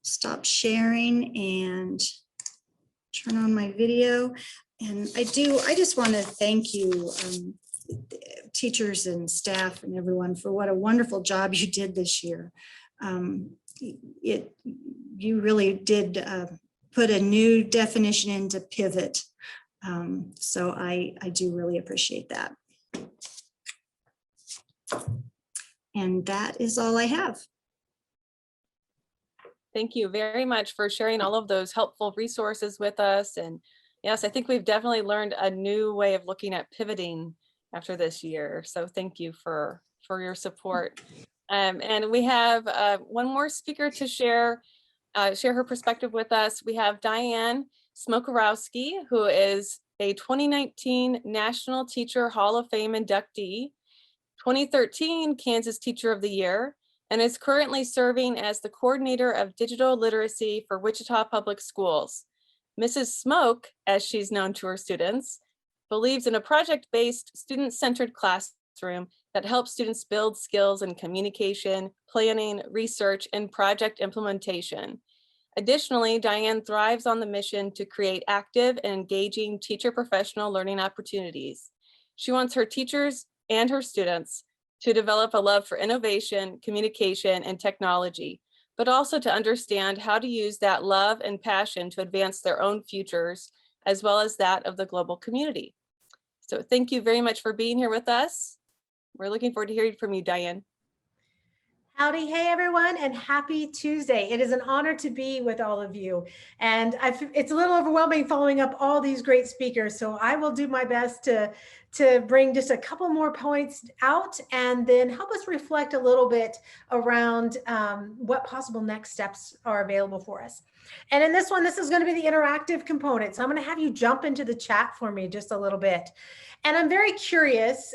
Stop sharing and turn on my video. And I just want to thank you, teachers and staff and everyone, for what a wonderful job you did this year. You really did put a new definition into pivot. So I do really appreciate that. And that is all I have. Thank you very much for sharing all of those helpful resources with us. And yes, I think we've definitely learned a new way of looking at pivoting after this year. So thank you for your support. And we have one more speaker to share her perspective with us. We have Diane Smokarowski, who is a 2019 National Teacher Hall of Fame inductee, 2013 Kansas Teacher of the Year, and is currently serving as the coordinator of digital literacy for Wichita Public Schools. Mrs. Smoke, as she's known to her students, believes in a project-based, student-centered classroom that helps students build skills in communication, planning, research, and project implementation. Additionally, Diane thrives on the mission to create active and engaging teacher professional learning opportunities. She wants her teachers and her students to develop a love for innovation, communication, and technology, but also to understand how to use that love and passion to advance their own futures, as well as that of the global community. So thank you very much for being here with us. We're looking forward to hearing from you, Diane. Howdy, hey everyone, and happy Tuesday. It is an honor to be with all of you. And it's a little overwhelming following up all these great speakers, so I will do my best to bring just a couple more points out and then help us reflect a little bit around what possible next steps are available for us. And in this one, this is going to be the interactive component. So I'm going to have you jump into the chat for me just a little bit. And I'm very curious,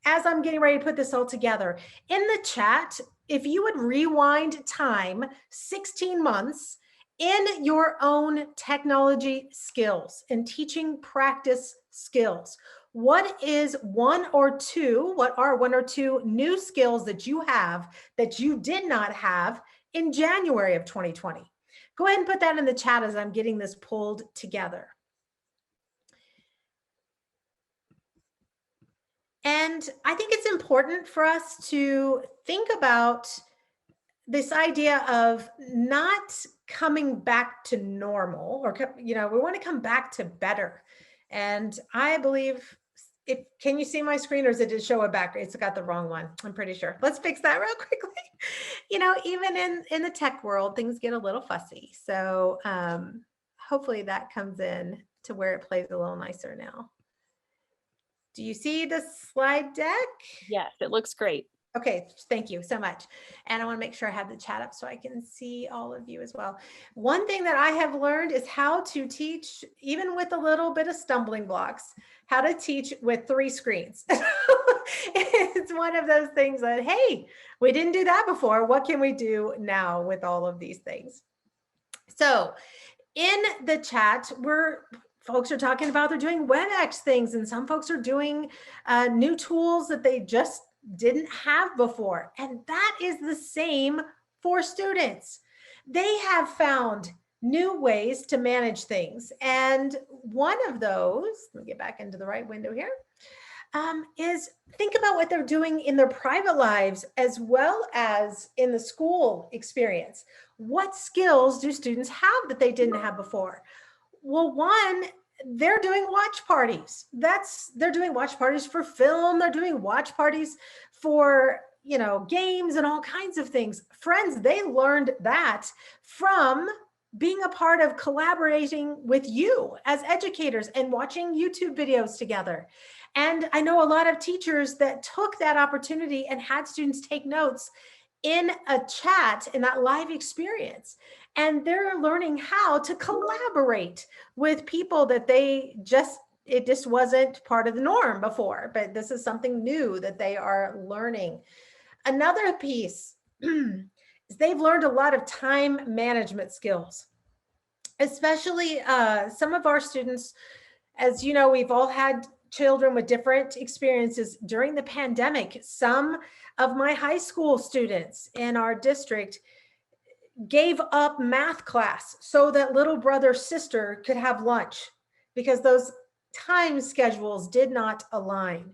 as I'm getting ready to put this all together, in the chat, if you would rewind time 16 months in your own technology skills and teaching practice skills, what are one or two new skills that you have that you did not have in January of 2020? Go ahead and put that in the chat as I'm getting this pulled together. And I think it's important for us to think about this idea of not coming back to normal, or, we want to come back to better. And I believe, can you see my screen, or did it show a back? It's got the wrong one, I'm pretty sure. Let's fix that real quickly. Even in the tech world, things get a little fussy. So hopefully that comes in to where it plays a little nicer now. Do you see the slide deck? Yes, it looks great. Okay, thank you so much. And I want to make sure I have the chat up so I can see all of you as well. One thing that I have learned is how to teach, even with a little bit of stumbling blocks, how to teach with 3 screens. It's one of those things that, hey, we didn't do that before. What can we do now with all of these things? So in the chat, folks are talking about they're doing WebEx things, and some folks are doing new tools that they just didn't have before. And that is the same for students. They have found new ways to manage things. And one of those, let me get back into the right window here, is think about what they're doing in their private lives as well as in the school experience. What skills do students have that they didn't have before? Well, one, they're doing watch parties. They're doing watch parties for film. They're doing watch parties for, games and all kinds of things. Friends, they learned that from being a part of collaborating with you as educators and watching YouTube videos together. And I know a lot of teachers that took that opportunity and had students take notes in a chat in that live experience. And they're learning how to collaborate with people that it just wasn't part of the norm before, but this is something new that they are learning. Another piece is they've learned a lot of time management skills, especially some of our students. As you know, we've all had children with different experiences during the pandemic. Some of my high school students in our district gave up math class so that little brother, sister could have lunch because those time schedules did not align.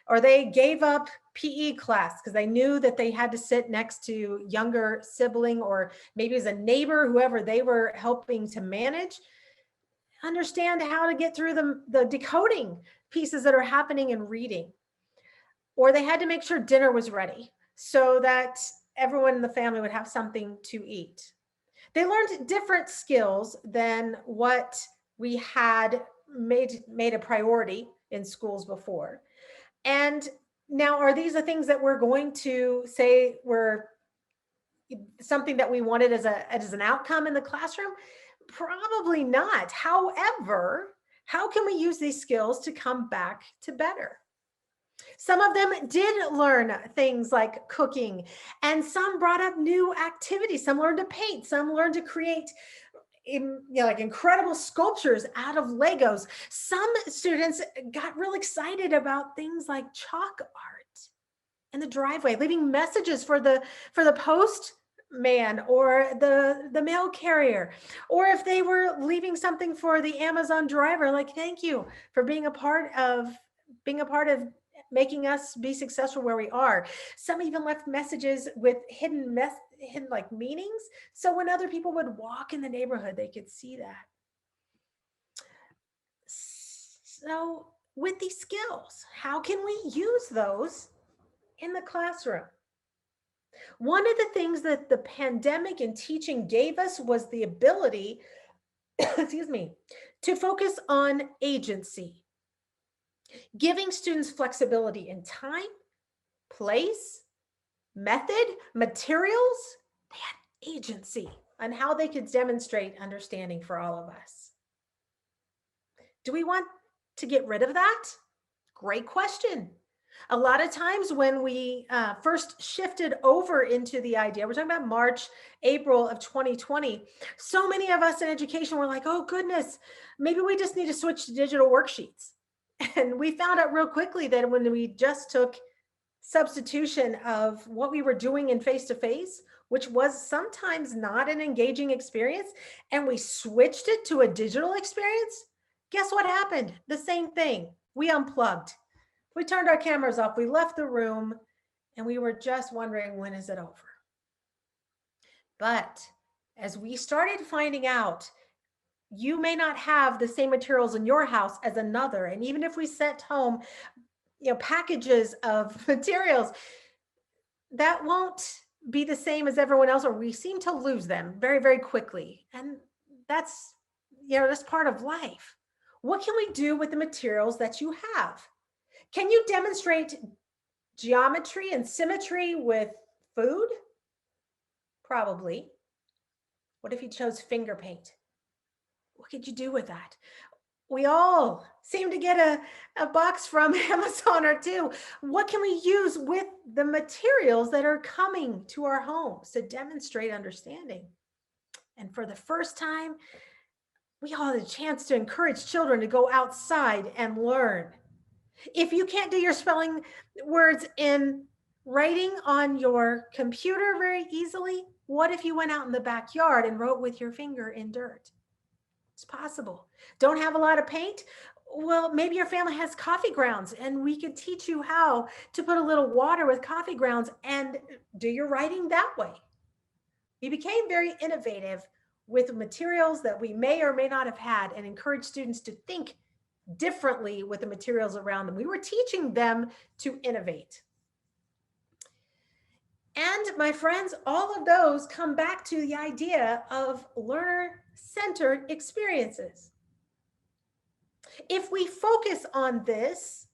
Or they gave up PE class because they knew that they had to sit next to younger sibling, or maybe as a neighbor, whoever they were helping to manage, understand how to get through the decoding pieces that are happening in reading. Or they had to make sure dinner was ready so that everyone in the family would have something to eat. They learned different skills than what we had made a priority in schools before. And now, are these the things that we're going to say were something that we wanted as an outcome in the classroom? Probably not. However, how can we use these skills to come back to better? Some of them did learn things like cooking, and some brought up new activities. Some learned to paint, some learned to create like incredible sculptures out of Legos. Some students got real excited about things like chalk art in the driveway, leaving messages for the post man or the mail carrier, or if they were leaving something for the Amazon driver, like, thank you for being a part of making us be successful where we are. Some even left messages with hidden like meanings. So when other people would walk in the neighborhood, they could see that. So with these skills, how can we use those in the classroom? One of the things that the pandemic and teaching gave us was the ability, excuse me, to focus on agency, giving students flexibility in time, place, method, materials. They had agency on how they could demonstrate understanding for all of us. Do we want to get rid of that? Great question. A lot of times when we first shifted over into the idea, we're talking about March, April of 2020, so many of us in education were like, oh goodness, maybe we just need to switch to digital worksheets. And we found out real quickly that when we just took substitution of what we were doing in face-to-face, which was sometimes not an engaging experience, and we switched it to a digital experience, guess what happened? The same thing. We unplugged. We turned our cameras off, we left the room, and we were just wondering, when is it over? But as we started finding out, you may not have the same materials in your house as another. And even if we sent home, packages of materials, that won't be the same as everyone else, or we seem to lose them very, very quickly. And that's part of life. What can we do with the materials that you have? Can you demonstrate geometry and symmetry with food? Probably. What if you chose finger paint? What could you do with that? We all seem to get a box from Amazon or two. What can we use with the materials that are coming to our homes to demonstrate understanding? And for the first time, we all had a chance to encourage children to go outside and learn. If you can't do your spelling words in writing on your computer very easily, what if you went out in the backyard and wrote with your finger in dirt? It's possible. Don't have a lot of paint? Well, maybe your family has coffee grounds, and we could teach you how to put a little water with coffee grounds and do your writing that way. We became very innovative with materials that we may or may not have had, and encourage students to think differently with the materials around them. We were teaching them to innovate. And my friends, all of those come back to the idea of learner-centered experiences. If we focus on this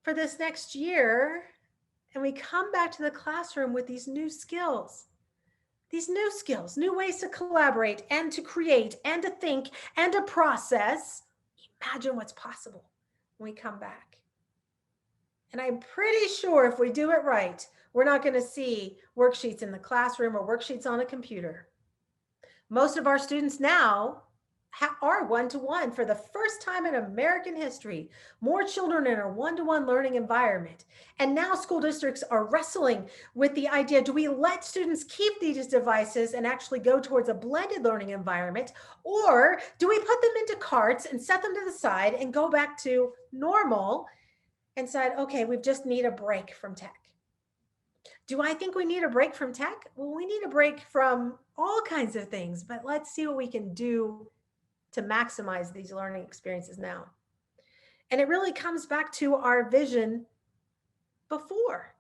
for this next year, and we come back to the classroom with these new skills, new ways to collaborate and to create and to think and to process, imagine what's possible when we come back. And I'm pretty sure if we do it right, we're not going to see worksheets in the classroom or worksheets on a computer. Most of our students now are one-to-one for the first time in American history. More children in a one-to-one learning environment. And now school districts are wrestling with the idea, do we let students keep these devices and actually go towards a blended learning environment? Or do we put them into carts and set them to the side and go back to normal and said, okay, we just need a break from tech? Do I think we need a break from tech? Well, we need a break from all kinds of things, but let's see what we can do to maximize these learning experiences now. And it really comes back to our vision before.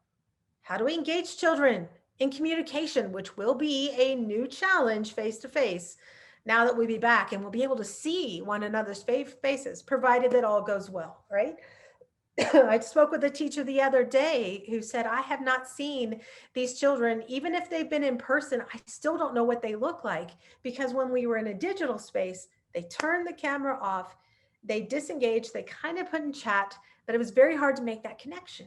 How do we engage children in communication, which will be a new challenge face-to-face now that we'll be back, and we'll be able to see one another's faces, provided that all goes well, right? I spoke with a teacher the other day who said, I have not seen these children, even if they've been in person, I still don't know what they look like, because when we were in a digital space, they turned the camera off, they disengaged, they kind of put in chat, but it was very hard to make that connection.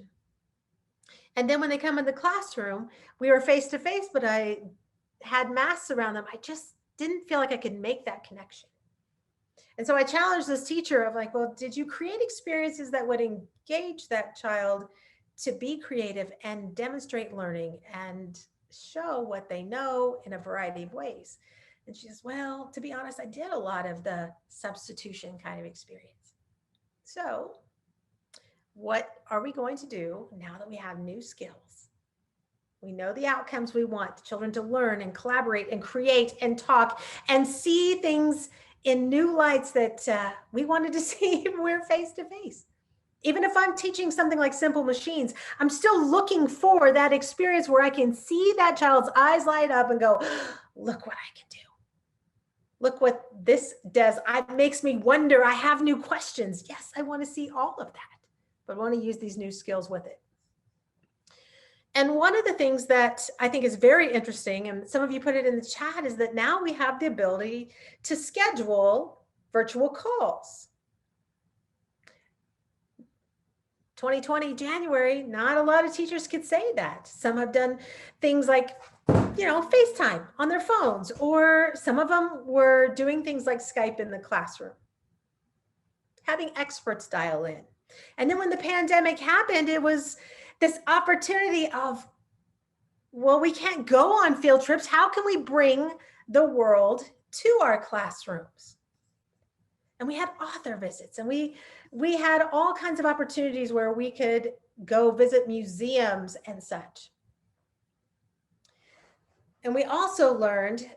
And then when they come in the classroom, we were face to face, but I had masks around them. I just didn't feel like I could make that connection. And so I challenged this teacher of like, well, did you create experiences that would engage that child to be creative and demonstrate learning and show what they know in a variety of ways. And she says, well, to be honest, I did a lot of the substitution kind of experience. So what are we going to do now that we have new skills? We know the outcomes we want the children to learn and collaborate and create and talk and see things in new lights that we wanted to see when we're face to face. Even if I'm teaching something like simple machines, I'm still looking for that experience where I can see that child's eyes light up and go, look what I can do. Look what this does. It makes me wonder. I have new questions. Yes, I want to see all of that, but I want to use these new skills with it. And one of the things that I think is very interesting, and some of you put it in the chat, is that now we have the ability to schedule virtual calls. 2020 January, not a lot of teachers could say that. Some have done things like, FaceTime on their phones, or some of them were doing things like Skype in the classroom, having experts dial in. And then when the pandemic happened, it was this opportunity of, well, we can't go on field trips. How can we bring the world to our classrooms? And we had author visits, and we had all kinds of opportunities where we could go visit museums and such. And we also learned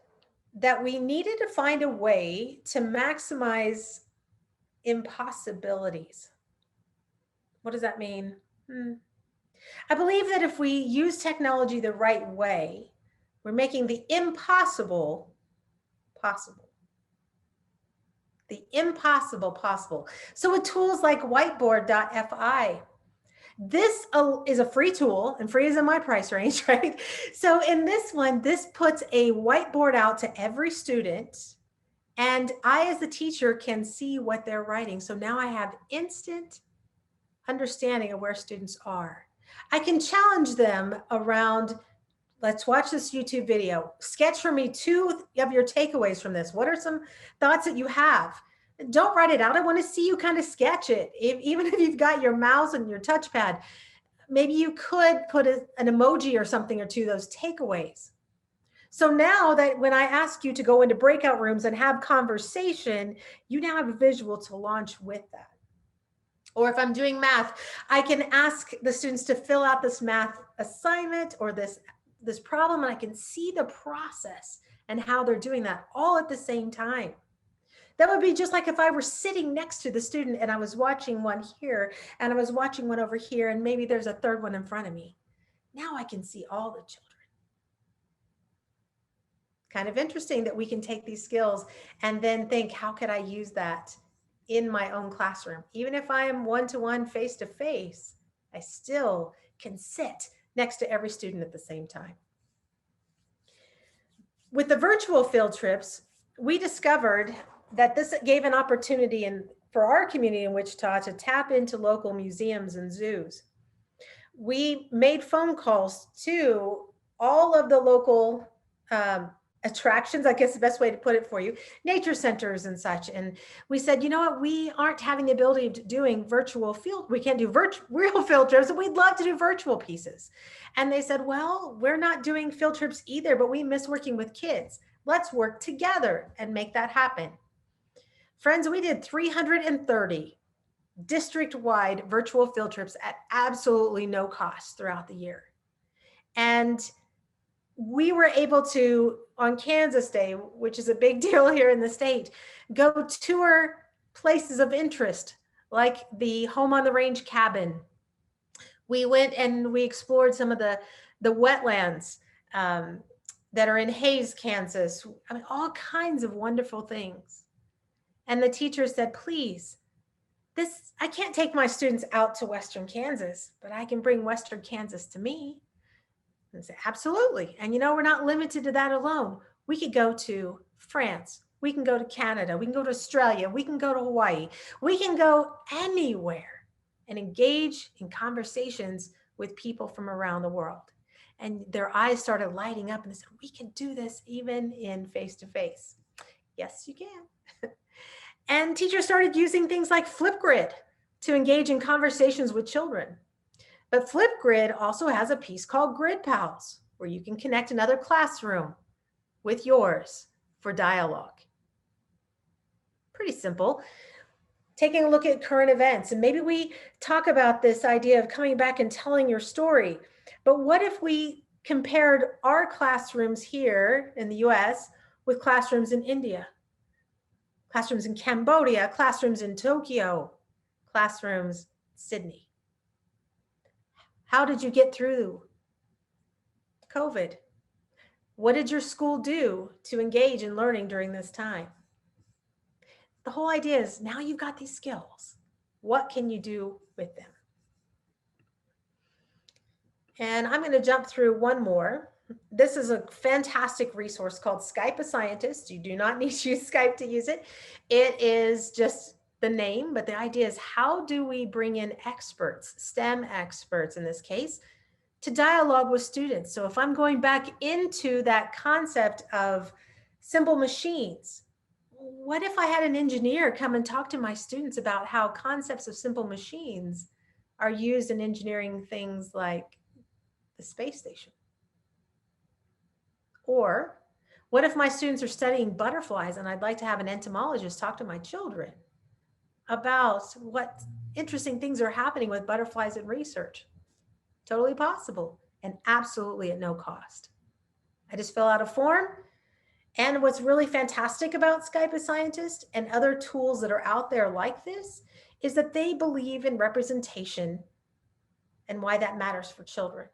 that we needed to find a way to maximize impossibilities. What does that mean? I believe that if we use technology the right way, we're making the impossible possible. The impossible possible. So with tools like whiteboard.fi, this is a free tool, and free is in my price range, right? So in this one, this puts a whiteboard out to every student, and I, as the teacher, can see what they're writing. So now I have instant understanding of where students are. I can challenge them around, let's watch this YouTube video. Sketch for me 2 of your takeaways from this. What are some thoughts that you have? Don't write it out. I want to see you kind of sketch it. Even if you've got your mouse and your touchpad, maybe you could put an emoji or something or two, those takeaways. So now that when I ask you to go into breakout rooms and have conversation, you now have a visual to launch with that. Or if I'm doing math, I can ask the students to fill out this math assignment or this problem, and I can see the process and how they're doing that all at the same time. That would be just like if I were sitting next to the student and I was watching one here and I was watching one over here, and maybe there's a third one in front of me. Now I can see all the children. Kind of interesting that we can take these skills and then think, how could I use that in my own classroom? Even if I am one-to-one, face-to-face, I still can sit next to every student at the same time. With the virtual field trips, we discovered that this gave an opportunity for our community in Wichita to tap into local museums and zoos. We made phone calls to all of the local attractions, I guess the best way to put it for you, nature centers and such. And we said, you know what, we aren't having the ability of doing we can't do real field trips, and we'd love to do virtual pieces. And they said, well, we're not doing field trips either, but we miss working with kids. Let's work together and make that happen. Friends, we did 330 district-wide virtual field trips at absolutely no cost throughout the year. And we were able to, on Kansas Day, which is a big deal here in the state, go tour places of interest, like the Home on the Range cabin. We went and we explored some of the wetlands that are in Hays, Kansas. I mean, all kinds of wonderful things. And the teacher said, please, I can't take my students out to Western Kansas, but I can bring Western Kansas to me. And I said, absolutely. And we're not limited to that alone. We could go to France. We can go to Canada. We can go to Australia. We can go to Hawaii. We can go anywhere and engage in conversations with people from around the world. And their eyes started lighting up and they said, we can do this even in face-to-face. Yes, you can. And teachers started using things like Flipgrid to engage in conversations with children. But Flipgrid also has a piece called Grid Pals, where you can connect another classroom with yours for dialogue. Pretty simple. Taking a look at current events, and maybe we talk about this idea of coming back and telling your story. But what if we compared our classrooms here in the US with classrooms in India, classrooms in Cambodia, classrooms in Tokyo, classrooms in Sydney? How did you get through COVID? What did your school do to engage in learning during this time? The whole idea is now you've got these skills. What can you do with them? And I'm going to jump through one more. This is a fantastic resource called Skype a Scientist. You do not need to use Skype to use it. It is just the name, but the idea is how do we bring in experts, STEM experts in this case, to dialogue with students? So if I'm going back into that concept of simple machines, what if I had an engineer come and talk to my students about how concepts of simple machines are used in engineering things like the space station? Or what if my students are studying butterflies and I'd like to have an entomologist talk to my children about what interesting things are happening with butterflies in research? Totally possible and absolutely at no cost. I just fill out a form. And what's really fantastic about Skype a Scientist and other tools that are out there like this is that they believe in representation and why that matters for children.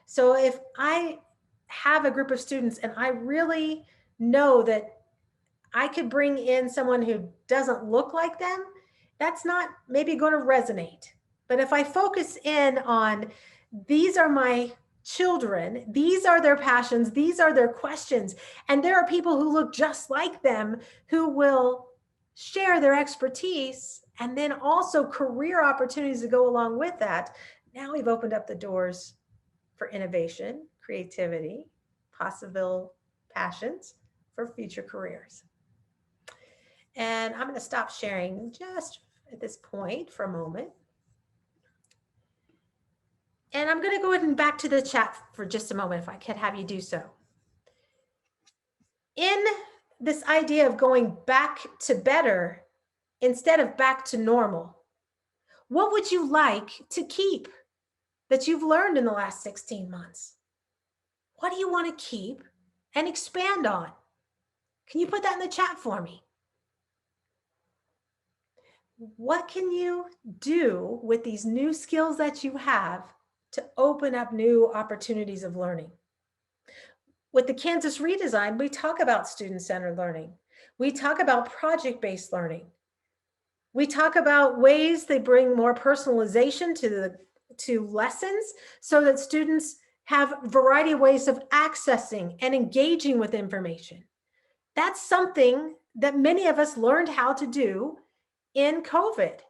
So if I have a group of students and I really know that I could bring in someone who doesn't look like them, that's not maybe going to resonate. But if I focus in on these are my children, these are their passions, these are their questions, and there are people who look just like them who will share their expertise, and then also career opportunities to go along with that. Now we've opened up the doors for innovation, creativity, possible passions for future careers. And I'm going to stop sharing just at this point for a moment. And I'm going to go ahead and back to the chat for just a moment, if I could have you do so. In this idea of going back to better instead of back to normal, what would you like to keep that you've learned in the last 16 months? What do you want to keep and expand on? Can you put that in the chat for me? What can you do with these new skills that you have to open up new opportunities of learning? With the Kansas redesign, we talk about student-centered learning. We talk about project-based learning. We talk about ways they bring more personalization to lessons so that students have a variety of ways of accessing and engaging with information. That's something that many of us learned how to do in COVID.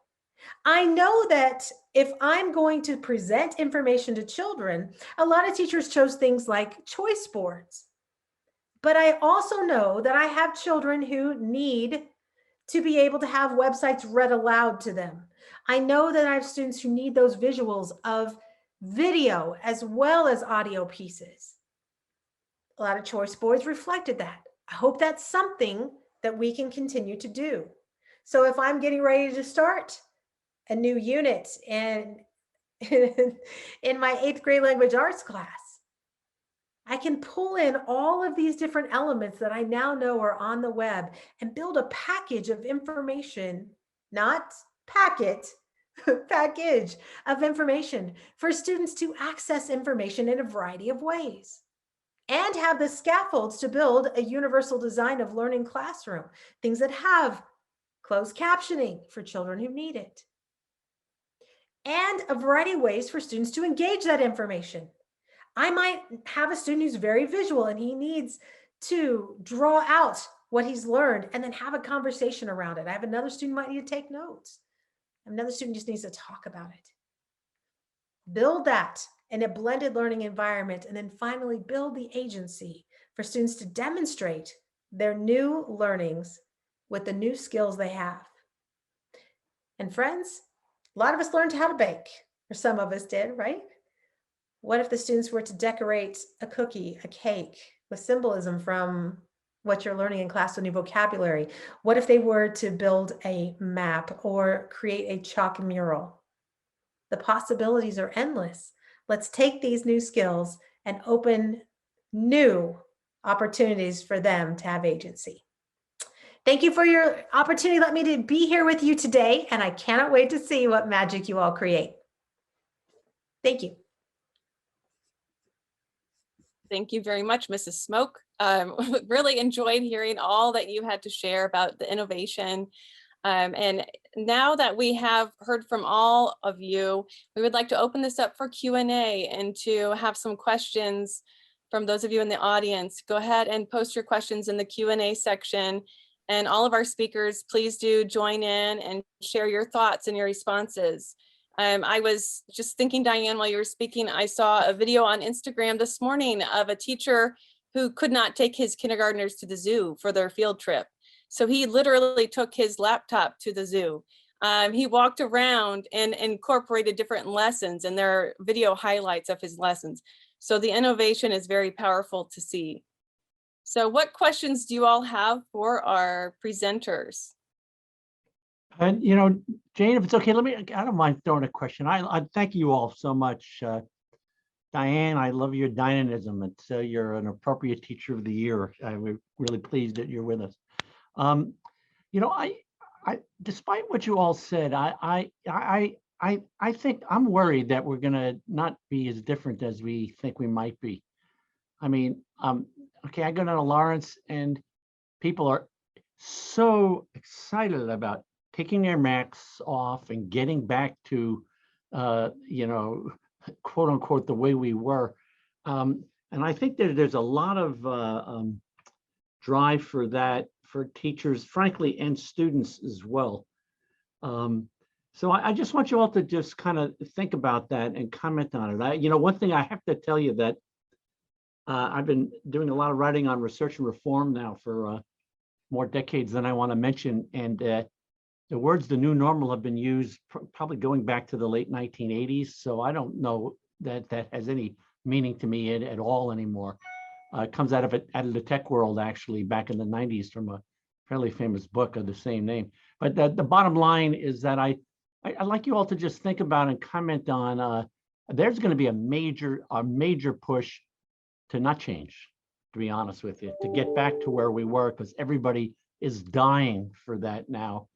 I know that if I'm going to present information to children, a lot of teachers chose things like choice boards. But I also know that I have children who need to be able to have websites read aloud to them. I know that I have students who need those visuals of video as well as audio pieces. A lot of choice boards reflected that. I hope that's something that we can continue to do. So if I'm getting ready to start a new unit in my 8th grade language arts class, I can pull in all of these different elements that I now know are on the web and build a package of information, not packet, package of information for students to access information in a variety of ways, and have the scaffolds to build a universal design of learning classroom, things that have closed captioning for children who need it, and a variety of ways for students to engage that information. I might have a student who's very visual and he needs to draw out what he's learned and then have a conversation around it. I have another student who might need to take notes. Another student just needs to talk about it. Build that in a blended learning environment, and then finally build the agency for students to demonstrate their new learnings with the new skills they have. And friends, a lot of us learned how to bake, or some of us did, right? What if the students were to decorate a cookie, a cake with symbolism from what you're learning in class with new vocabulary? What if they were to build a map or create a chalk mural? The possibilities are endless. Let's take these new skills and open new opportunities for them to have agency. Thank you for your opportunity. Let me to be here with you today, and I cannot wait to see what magic you all create. Thank you. Thank you very much, Mrs. Smoke. Really enjoyed hearing all that you had to share about the innovation. And now that we have heard from all of you, we would like to open this up for Q&A and to have some questions from those of you in the audience. Go ahead and post your questions in the Q&A section. And all of our speakers, please do join in and share your thoughts and your responses. I was just thinking, Diane, while you were speaking, I saw a video on Instagram this morning of a teacher who could not take his kindergartners to the zoo for their field trip. So he literally took his laptop to the zoo. He walked around and incorporated different lessons, and there are video highlights of his lessons. So the innovation is very powerful to see. So what questions do you all have for our presenters? And, you know, Jane, if it's okay, I don't mind throwing a question. I thank you all so much. Diane, I love your dynamism. You're an appropriate teacher of the year. We're really pleased that you're with us. You know, I despite what you all said, I think I'm worried that we're gonna not be as different as we think we might be. I mean, okay, I go down to Lawrence and people are so excited about taking their masks off and getting back to, you know, quote unquote, the way we were. And I think that there's a lot of drive for that for teachers, frankly, and students as well. So I just want you all to just kind of think about that and comment on it. You know, one thing I have to tell you that I've been doing a lot of writing on research and reform now for more decades than I want to mention. And the words "the new normal" have been used probably going back to the late 1980s. So I don't know that that has any meaning to me at all anymore. It comes out of the tech world, actually, back in the 90s from a fairly famous book of the same name. But the bottom line is that I'd like you all to just think about and comment on, there's going to be a major push to not change, to be honest with you, to get back to where we were, because everybody is dying for that now.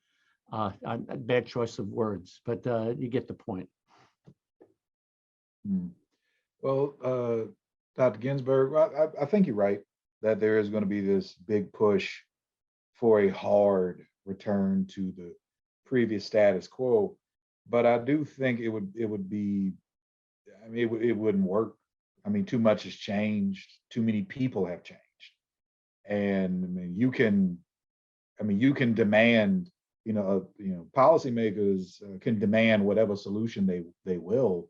A bad choice of words, but you get the point. Well, Dr. Ginsburg, I think you're right that there is going to be this big push for a hard return to the previous status quo, but I do think it would be, I mean, it wouldn't work. I mean, too much has changed. Too many people have changed, and I mean, you can demand. Policymakers can demand whatever solution they will.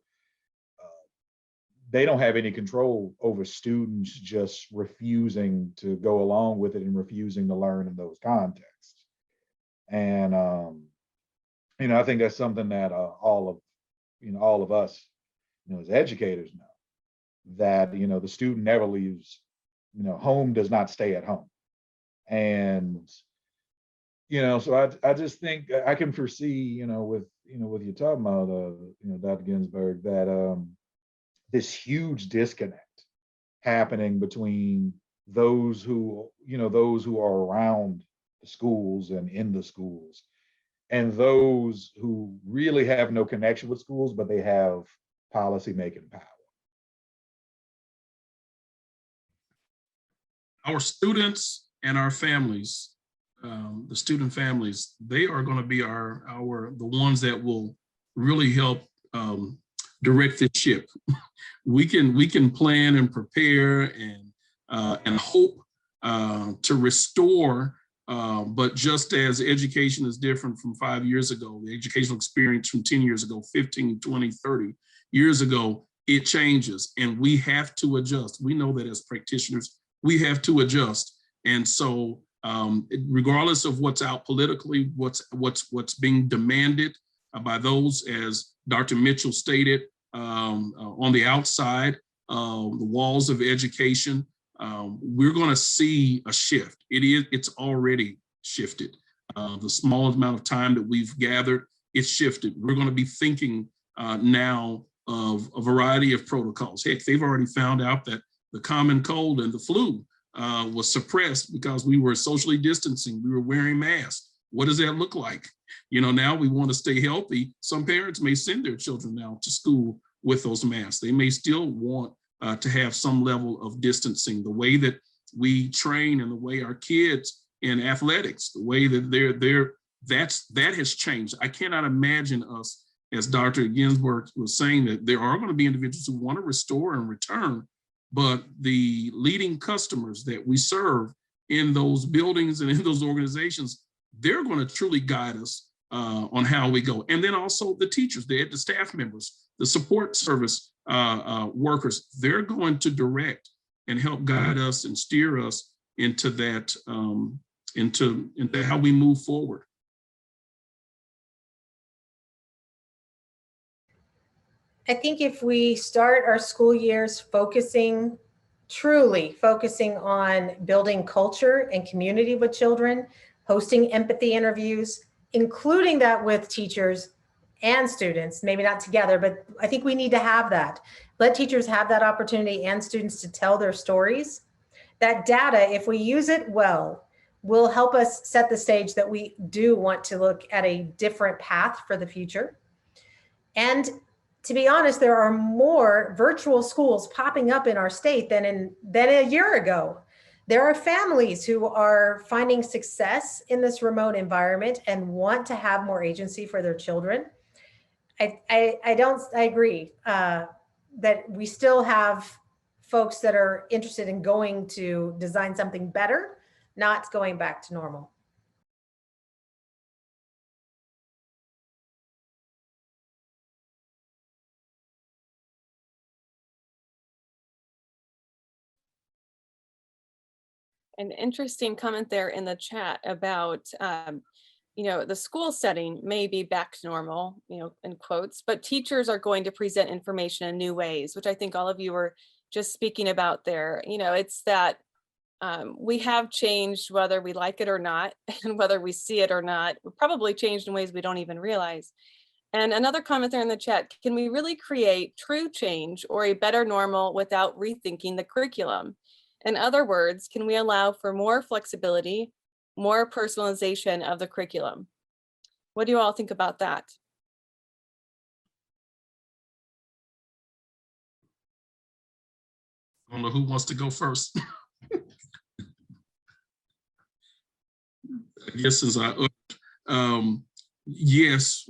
They don't have any control over students just refusing to go along with it and refusing to learn in those contexts. And I think that's something that all of us, as educators know, that the student never leaves. Home does not stay at home, and so I just think I can foresee, with you talking about, Dr. Ginsburg, that this huge disconnect happening between those who are around the schools and in the schools, and those who really have no connection with schools, but they have policy-making power. Our students and our families, the student families, they are going to be the ones that will really help direct the ship. We can plan and prepare and hope to restore, but just as education is different from 5 years ago, the educational experience from 10 years ago, 15, 20, 30 years ago, it changes, and we have to adjust. We know that as practitioners, we have to adjust. And so regardless of what's out politically, what's being demanded by those, as Dr. Mitchell stated, on the outside, the walls of education, we're going to see a shift. It's already shifted. The small amount of time that we've gathered, it's shifted. We're going to be thinking now of a variety of protocols. Heck, they've already found out that the common cold and the flu was suppressed because we were socially distancing, we were wearing masks. What does that look like? You know, now we want to stay healthy. Some parents may send their children now to school with those masks. They may still want to have some level of distancing. The way that we train and the way our kids in athletics, the way that that has changed. I cannot imagine us, as Dr. Ginsburg was saying, that there are going to be individuals who want to restore and return, but the leading customers that we serve in those buildings and in those organizations, they're going to truly guide us on how we go. And then also the teachers, the staff members, the support service workers, they're going to direct and help guide us and steer us into that, into how we move forward. I think if we start our school years truly focusing on building culture and community with children, hosting empathy interviews, including that with teachers and students, maybe not together, but I think we need to have that. Let teachers have that opportunity and students to tell their stories. That data, if we use it well, will help us set the stage that we do want to look at a different path for the future. And to be honest, there are more virtual schools popping up in our state than a year ago. There are families who are finding success in this remote environment and want to have more agency for their children. I agree that we still have folks that are interested in going to design something better, not going back to normal. An interesting comment there in the chat about, you know, the school setting may be back to normal, you know, in quotes, but teachers are going to present information in new ways, which I think all of you were just speaking about there. You know, it's that we have changed whether we like it or not, and whether we see it or not. We've probably changed in ways we don't even realize. And another comment there in the chat, can we really create true change or a better normal without rethinking the curriculum? In other words, can we allow for more flexibility, more personalization of the curriculum? What do you all think about that? I don't know who wants to go first. I guess since yes,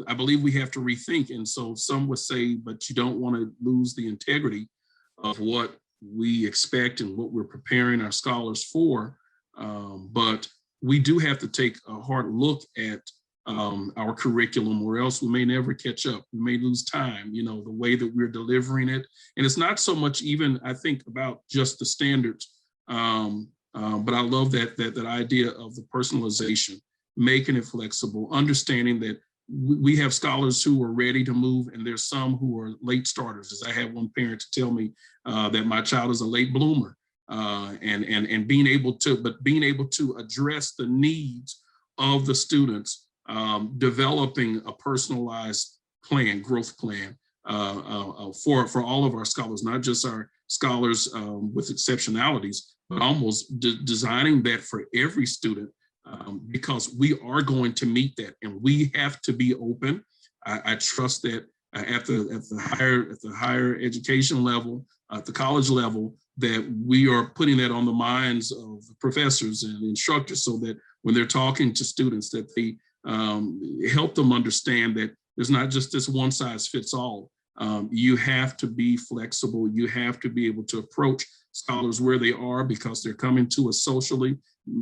I believe we have to rethink. And so some would say, but you don't want to lose the integrity of what we expect and what we're preparing our scholars for. But we do have to take a hard look at our curriculum, or else we may never catch up. We may lose time, you know, the way that we're delivering it. And it's not so much even, I think, about just the standards, but I love that idea of the personalization, making it flexible, understanding that we have scholars who are ready to move, and there's some who are late starters. As I had one parent to tell me that my child is a late bloomer, and being able to address the needs of the students, developing a personalized plan, growth plan for all of our scholars, not just our scholars with exceptionalities, but almost designing that for every student. Because we are going to meet that, and we have to be open. I trust that at the higher education level, at the college level, that we are putting that on the minds of the professors and instructors, so that when they're talking to students, that they help them understand that there's not just this one size fits all. You have to be flexible. You have to be able to approach scholars where they are, because they're coming to us socially,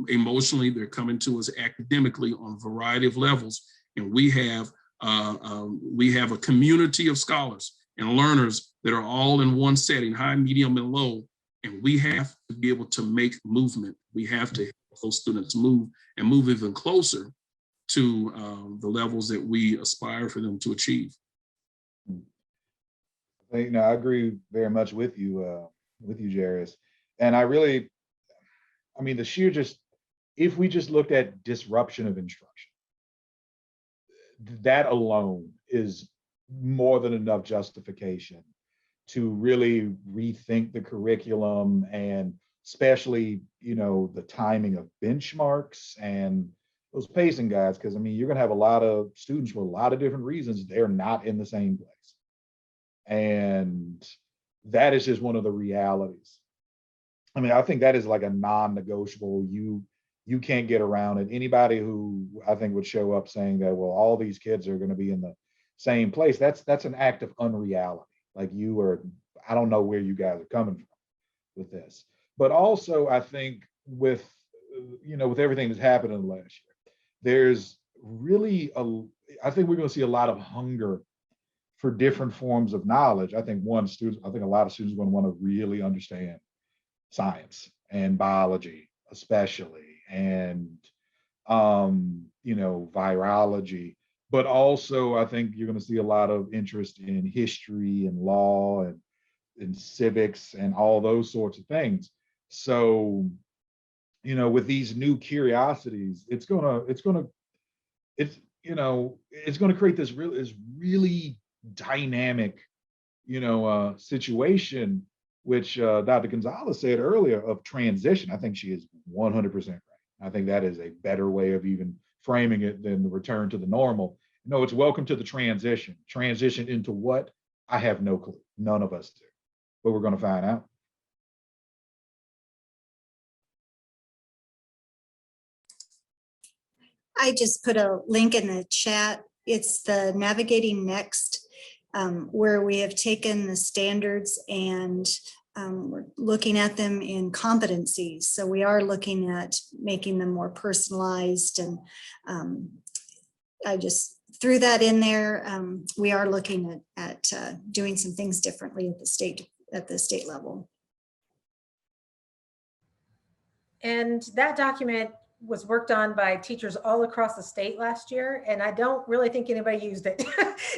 emotionally, they're coming to us academically on a variety of levels. And we have a community of scholars and learners that are all in one setting, high, medium, and low. And we have to be able to make movement. We have to help those students move, and move even closer to the levels that we aspire for them to achieve. I agree very much with you, Jairus. And I mean, if we just looked at disruption of instruction, that alone is more than enough justification to really rethink the curriculum, and especially, the timing of benchmarks and those pacing guides. Because I mean, you're going to have a lot of students for a lot of different reasons, they're not in the same place. And that is just one of the realities. I mean, I think that is like a non-negotiable. You can't get around it. Anybody who I think would show up saying that, well, all these kids are going to be in the same place, that's an act of unreality. Like, I don't know where you guys are coming from with this. But also, I think with everything that's happened in the last year, there's really I think we're going to see a lot of hunger for different forms of knowledge. I think a lot of students are going to want to really understand science and biology, especially, and virology. But also, I think you're going to see a lot of interest in history and law and civics and all those sorts of things. So, with these new curiosities, it's gonna create this really dynamic, situation, which Dr. Gonzalez said earlier, of transition. I think she is 100% right. I think that is a better way of even framing it than the return to the normal. No, it's welcome to the transition. Transition into what? I have no clue. None of us do, but we're going to find out. I just put a link in the chat. It's the Navigating Next, where we have taken the standards and we're looking at them in competencies. So we are looking at making them more personalized, and I just threw that in there. We are looking at doing some things differently at the state level. And that document was worked on by teachers all across the state last year, and I don't really think anybody used it.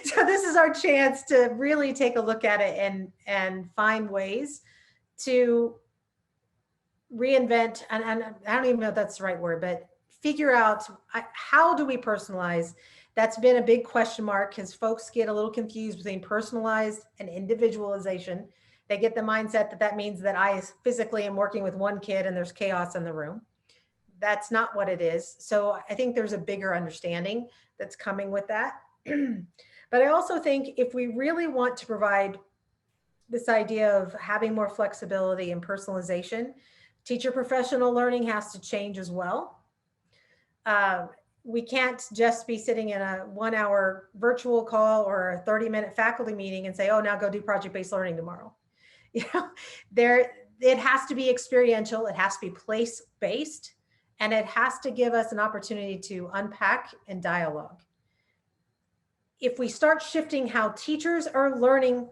So this is our chance to really take a look at it and find ways to reinvent, and I don't even know if that's the right word, but figure out how do we personalize. That's been a big question mark, because folks get a little confused between personalized and individualization. They get the mindset that means that I physically am working with one kid and there's chaos in the room. That's not what it is. So I think there's a bigger understanding that's coming with that. But I also think if we really want to provide this idea of having more flexibility and personalization, teacher professional learning has to change as well. We can't just be sitting in a 1-hour virtual call or a 30-minute faculty meeting and say, oh, now go do project-based learning tomorrow. It has to be experiential, it has to be place-based, and it has to give us an opportunity to unpack and dialogue. If we start shifting how teachers are learning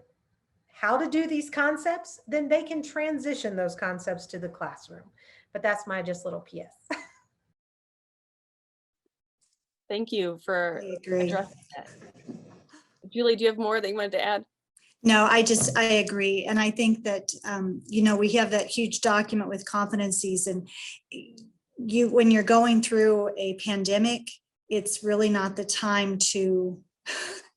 how to do these concepts, then they can transition those concepts to the classroom. But that's my just little PS. Thank you for I agree. addressing that. Julie, do you have more that you wanted to add? No, I agree. And I think that, we have that huge document with competencies, and when you're going through a pandemic, it's really not the time to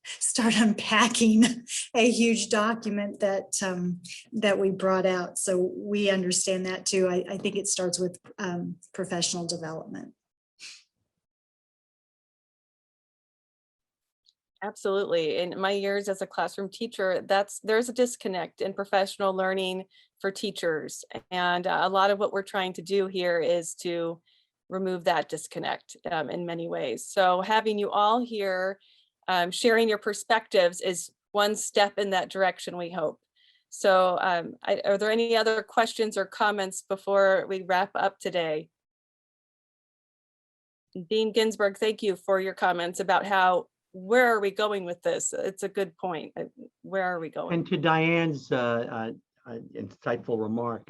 start unpacking a huge document that we brought out. So we understand that too. I think it starts with professional development. Absolutely. In my years as a classroom teacher, there's a disconnect in professional learning for teachers. And a lot of what we're trying to do here is to remove that disconnect in many ways. So having you all here, sharing your perspectives is one step in that direction, we hope. So are there any other questions or comments before we wrap up today? Dean Ginsburg, thank you for your comments about where are we going with this? It's a good point. Where are we going? And to Diane's insightful remark,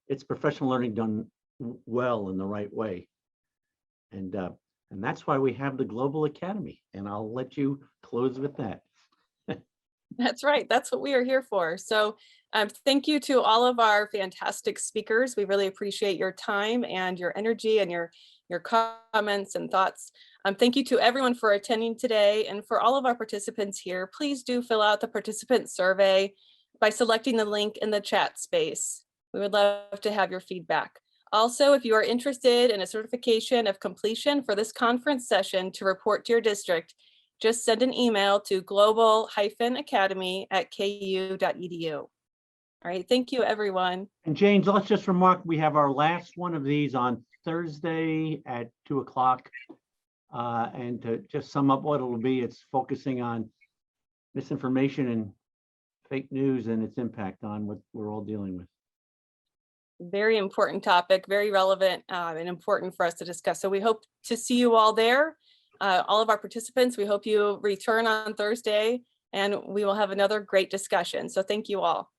it's professional learning done well in the right way. And that's why we have the Global Academy. And I'll let you close with that. That's right. That's what we are here for. So thank you to all of our fantastic speakers. We really appreciate your time and your energy and your comments and thoughts. Thank you to everyone for attending today, and for all of our participants here. Please do fill out the participant survey by selecting the link in the chat space. We would love to have your feedback. Also, if you are interested in a certification of completion for this conference session to report to your district, just send an email to global-academy@ku.edu. All right, thank you, everyone. And James, let's just remark, we have our last one of these on Thursday at 2 o'clock. And to just sum up what it'll be, it's focusing on misinformation and fake news and its impact on what we're all dealing with. Very important topic, very relevant and important for us to discuss. So we hope to see you all there. All of our participants, we hope you return on Thursday, and we will have another great discussion. So thank you all.